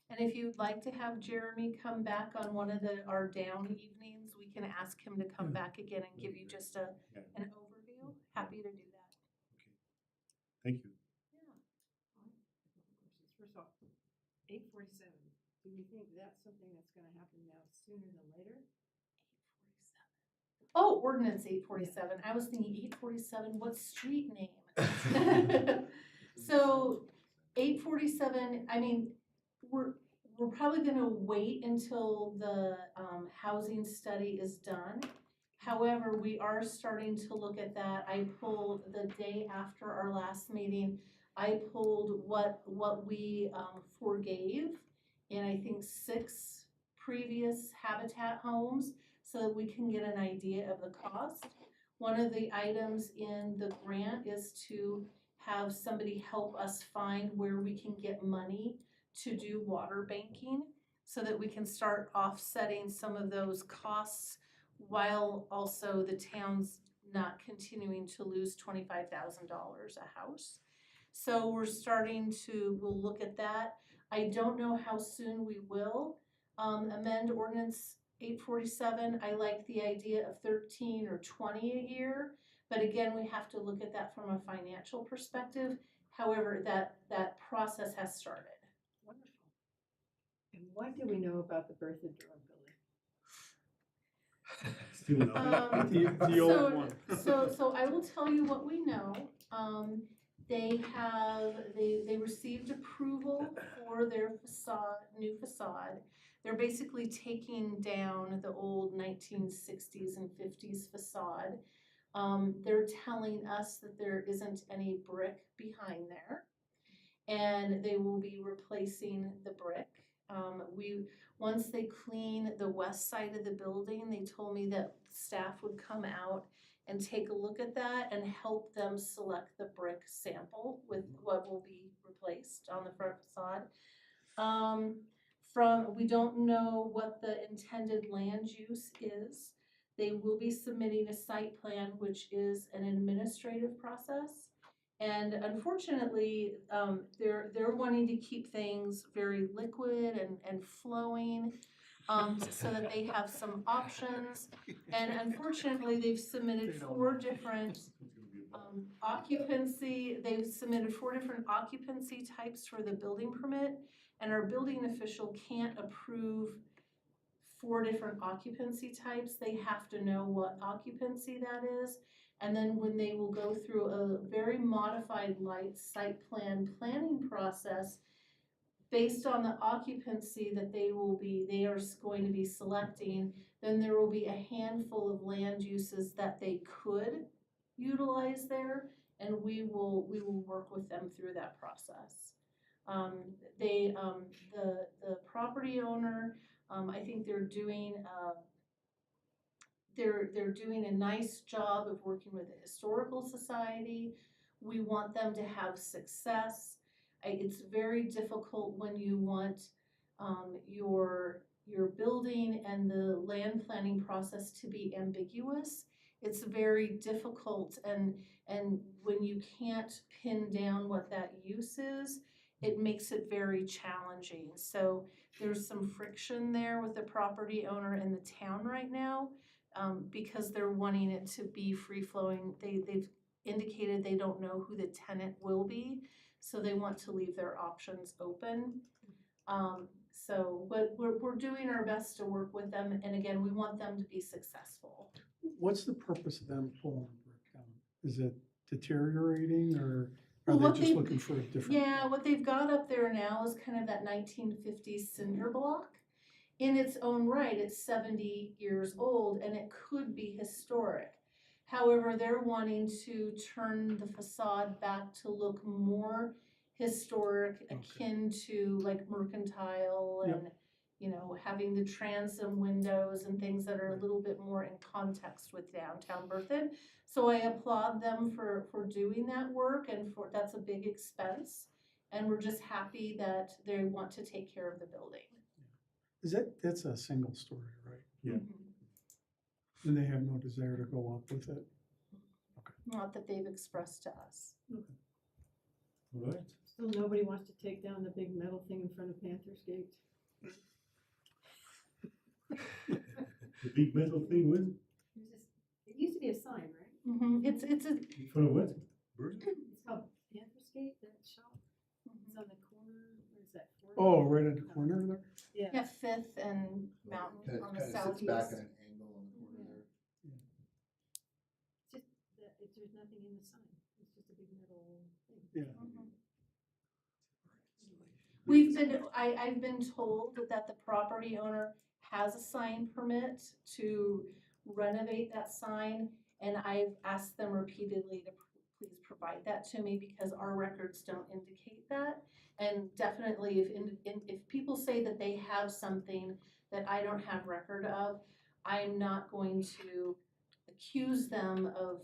And if you'd like to have Jeremy come back on one of our down evenings, we can ask him to come back again and give you just Yeah. an overview. Happy to do that. Thank you. First off, 847, do we think that's something that's gonna happen now sooner than later? 847. Oh, ordinance 847. I was thinking 847, what street name? So 847, I mean, we're probably gonna wait until the housing study is done. However, we are starting to look at that. I pulled the day after our last meeting, I pulled what we forgave in, I think, 6 previous Habitat homes, so that we can get an idea of the cost. One of the items in the grant is to have somebody help us find where we can get money to do water banking, so that we can start offsetting some of those costs while also the town's not continuing to lose $25,000 a house. So we'll look at that. I don't know how soon we will amend ordinance 847. I like the idea of 13 or 20 a year, but again, we have to look at that from a financial perspective. However, that process has started. Wonderful. And what do we know about the Bertha Durham building? Still no. The old one. So I will tell you what we know. They received approval for their new facade. They're basically taking down the old 1960s and 50s facade. They're telling us that there isn't any brick behind there, and they will be replacing the brick. Once they clean the west side of the building, they told me that staff would come out and take a look at that and help them select the brick sample with what will be replaced on the front facade. We don't know what the intended land use is. They will be submitting a site plan, which is an administrative process. And unfortunately, they're wanting to keep things very liquid and flowing, so that they have some options. And unfortunately, they've submitted 4 different they've submitted 4 different occupancy types for the building permit, and our building official can't approve 4 different occupancy types. They have to know what occupancy that is. And then when they will go through a very modified light site plan planning process, based on the occupancy that they are going to be selecting, then there will be a handful of land uses that they could utilize there, and we will work with them through that process. The property owner, I think they're doing a nice job of working with the Historical Society. We want them to have success. It's very difficult when you want your building and the land planning process to be ambiguous. It's very difficult, and when you can't pin down what that use is, it makes it very challenging. So there's some friction there with the property owner and the town right now, because they're wanting it to be free-flowing. They've indicated they don't know who the tenant will be, so they want to leave their options open. But we're doing our best to work with them, and again, we want them to be successful. What's the purpose of them pulling brick down? Is it deteriorating, or are Well, they just looking for a different? Yeah, what they've got up there now is kind of that 1950s cinder block. In its own right, it's 70 years old, and it could be historic. However, they're wanting to turn the facade back to look more historic, akin to like mercantile and, having the transom windows and things that are a little bit more in context with downtown Berthoud. So I applaud them for doing that work, and that's a big expense. And we're just happy that they want to take care of the building. That's a single story, right? Yeah. And they have no desire to go up with it? Not that they've expressed to us. All right. Still nobody wants to take down the big metal thing in front of Panther's Gate. The big metal thing with, It used to be a sign, right? It's a, in front of what? Bird? It's called Panther's Gate, that shop. It's on the corner, where's that? Oh, right at the corner there? yeah, Fifth and Mountain on the Kind of sits back southeast. at an angle on the corner there. Just that, there's nothing in the sign. It's just a big metal thing. Yeah. I've been told that the property owner has a sign permit to renovate that sign, and I've asked them repeatedly to please provide that to me because our records don't indicate that. And definitely if people say that they have something that I don't have record of, I'm not going to accuse them of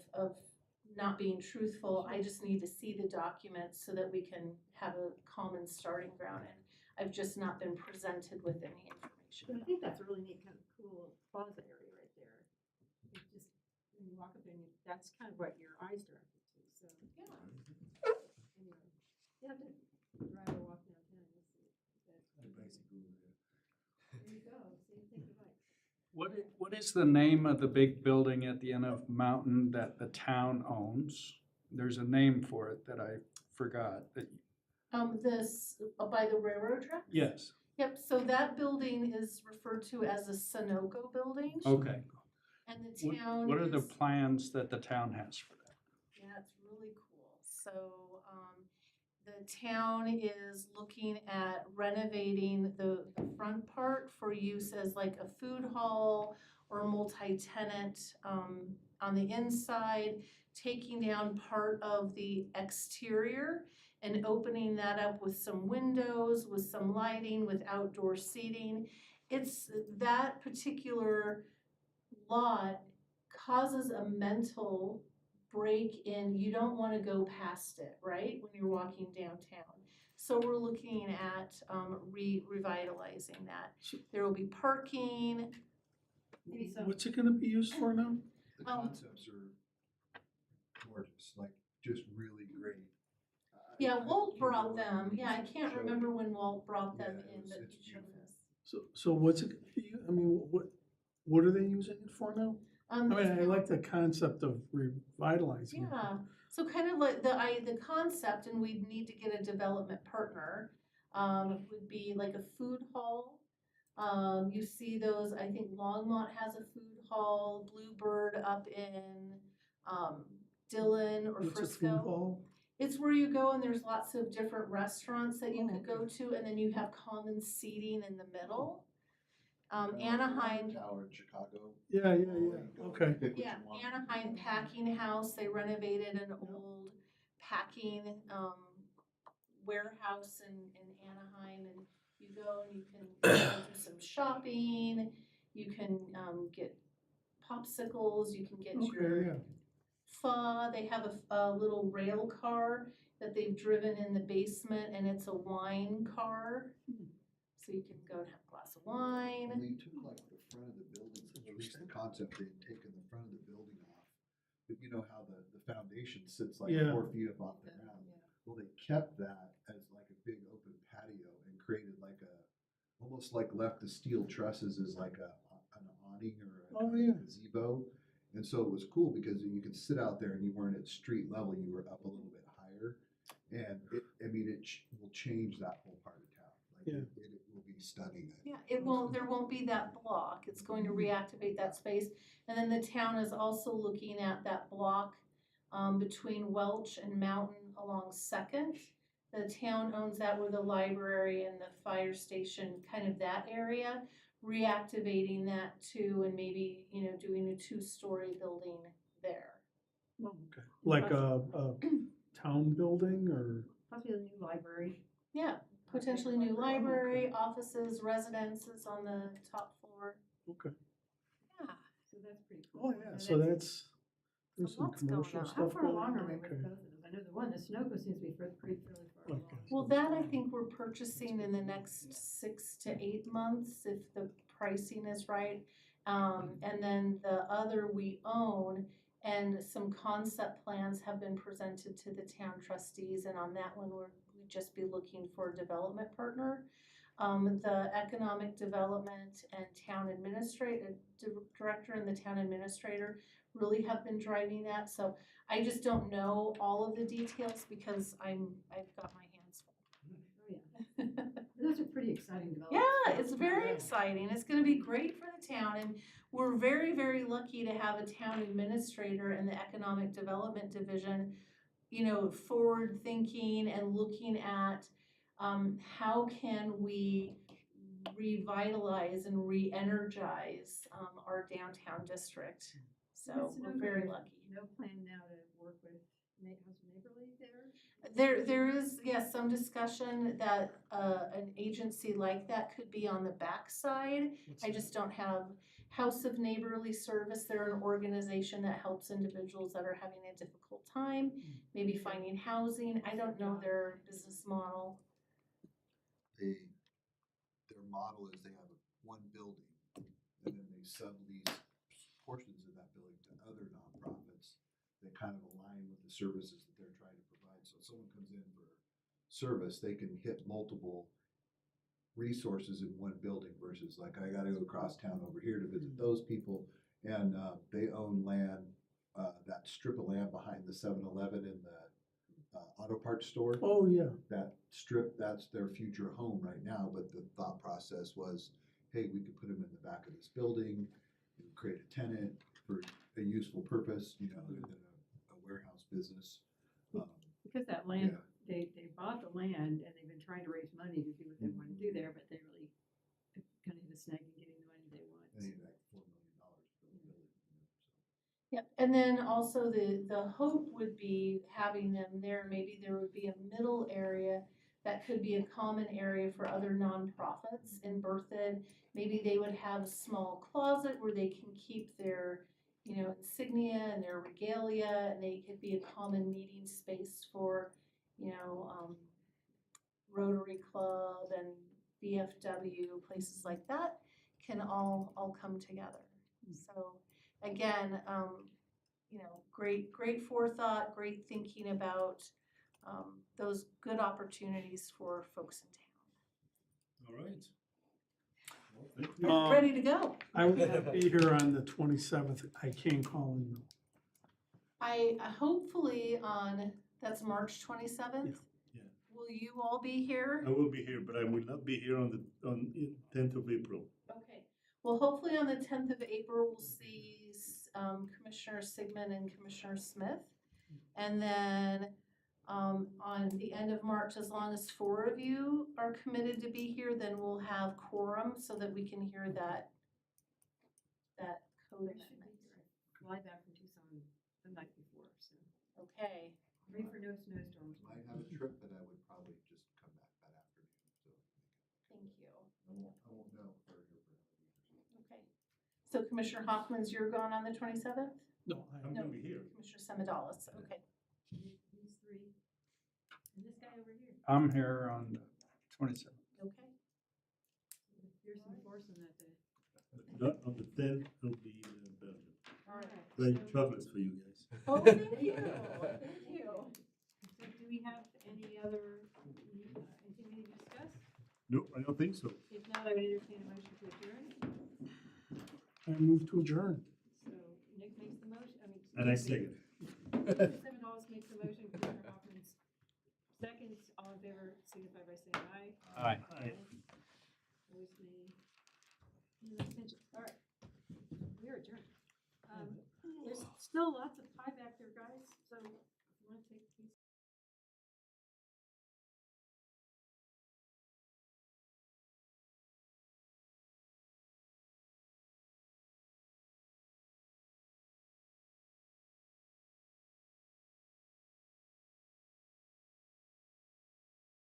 not being truthful. I just need to see the documents so that we can have a common starting ground. And I've just not been presented with any information. But I think that's a really neat, kind of cool plaza area right there. It's just, when you walk up there, that's kind of what your eyes directed to, so. Yeah. Anyway, you have to drive or walk downtown, you'll see it. The bicycle there. There you go, so you take the bike. What is the name of the big building at the end of Mountain that the town owns? There's a name for it that I forgot. This, by the railroad tracks? Yes, Yep, so that building is referred to as the Sunoco building. okay. And the town What are the is- plans that the town has for that? Yeah, it's really cool. So, the town is looking at renovating the front part for use as like a food hall or multi-tenant, on the inside, taking down part of the exterior and opening that up with some windows, with some lighting, with outdoor seating. It's that particular lot causes a mental break in, you don't want to go past it, right, when you're walking downtown. So we're looking at revitalizing that. There will be parking. Maybe some. What's it gonna be used for now? The concepts are gorgeous, like just really great. Yeah, Walt I brought can't them. remember Yeah, I when he can't showed remember it. when Walt brought them Yeah, in, but it's he showed beautiful. us. So what's it gonna be, I mean, what are they using it for now? I mean, I like the concept of revitalizing it. Yeah, so kind of like the concept, and we'd need to get a development partner, would be like a food hall. You see those, I think Longmont has a food hall, Bluebird up in, Dillon or What's a food Frisco. hall? It's where you go and there's lots of different restaurants that you could go to, and then you have common seating in the middle. Anaheim, Tower in Chicago. Yeah, Where you go, okay. pick what yeah, you want. Anaheim Packing House, they renovated an old packing, warehouse in Anaheim, and you go and you can do some shopping, you can, get popsicles, you can get Okay, your yeah. pho, they have a little rail car that they've driven in the basement, and it's a wine car. So you can go and have a glass of wine. And they took like the front of the building, at least the concept, they had taken the front of the building off. But you know how the foundation sits like Yeah. 4 feet up off the ground? Well, they kept that as like a big open patio and created like almost like left the steel trusses as like an awning or Oh, a yeah. gazebo. And so it was cool because you could sit out there and you weren't at street level, you were up a little bit higher. And it will change that whole part of town. Like Yeah. it will be stunning. Yeah, there won't be that block. It's going to reactivate that space. And then the town is also looking at that block, between Welch and Mountain along Second. The town owns that where the library and the fire station, kind of that area, reactivating that too, and maybe, doing a 2-story building there. Oh, okay. Like a town building or? Possibly a new library. Yeah, potentially new library, offices, residences on the top floor. Okay. Yeah. So that's pretty cool. Oh, yeah, so there's some Lots going commercial on. stuff How far going along on. are we with Okay. both of those? I know the one, the Sunoco seems to be pretty fairly far along. Okay. Well, that I think we're purchasing in the next 6 to 8 months if the pricing is right. And then the other we own, and some concept plans have been presented to the town trustees, and on that one, we'd just be looking for a development partner. The economic development and town director and the town administrator really have been driving that, so I just don't know all of the details because I've got my hands Oh, yeah. full. Those are pretty exciting developments. Yeah, it's very exciting. It's gonna be great for the town, and we're very, very lucky to have a town administrator in the Economic Development Division, forward thinking and looking at, how can we revitalize and re-energize, our downtown district. So It's we're no very good. lucky. No plan now to work with House of Neighborly there? There is, yes, some discussion that, an agency like that could be on the backside. I just don't have House of Neighborly Service. They're an organization that helps individuals that are having a difficult time, maybe finding housing. I don't know their business model. Their model is they have one building, and then they sublease portions of that building to other nonprofits that kind of align with the services that they're trying to provide. So if someone comes in for service, they can hit multiple resources in one building versus like, I gotta go across town over here to visit those people. And, they own land, that strip of land behind the 7-Eleven and the, auto parts store. Oh, yeah. That strip, that's their future home right now, but the thought process was, hey, we could put them in the back of this building, create a tenant for a useful purpose, other than a warehouse business. Because that land, Yeah. they bought the land and they've been trying to raise money to do what they want to do there, but they really kind of hit a snag in getting the money they want. They need like $4 million for the building. Yep, and then also the hope would be having them there, maybe there would be a middle area that could be a common area for other nonprofits in Berthoud. Maybe they would have a small closet where they can keep their, insignia and their regalia, and they could be a common meeting space for, Rotary Club and VFW, places like that can all come together. So again, great forethought, great thinking about, those good opportunities for folks in town. All right. Well, thank you. We're ready to go. I will be here on the 27th. I can't call in. I hopefully that's March 27th. Yeah. Will you all be here? I will be here, but I will not be here on 10th of April. Okay, well, hopefully on the 10th of April, we'll see Commissioner Sigmund and Commissioner Smith. And then on the end of March, as long as 4 of you are committed to be here, then we'll have quorum so that we can hear that code I should amendment. be here. I fly back from Tucson the night before, so Okay, pray for no snowstorms. Might have a trip, but I would probably just come back that afternoon, so thank you. I won't know if they're here for another week or so. Okay. So Commissioner Hoffman's, you're gone on the 27th? No, I'm No. gonna be here. Commissioner Semidalis, okay. These three, and this guy over here. I'm here on the 27th. Okay. Here's some force on that day. Not on the 10th, I'll be in Belgium. All right. Bring chocolates for you guys. Oh, thank you, thank you. So do we have any other, anything we need to discuss? No, I don't think so. If not, I would entertain a motion to adjourn. I move to adjourn. So Nick makes the motion, And I second. $7 makes the motion, Commissioner Hoffman's seconds, all in favor, signify by saying aye. Aye. Aye. Opposed, nay. And abstention. All right, we are adjourned. There's still lots of pie back there, guys, so if you want to take a piece.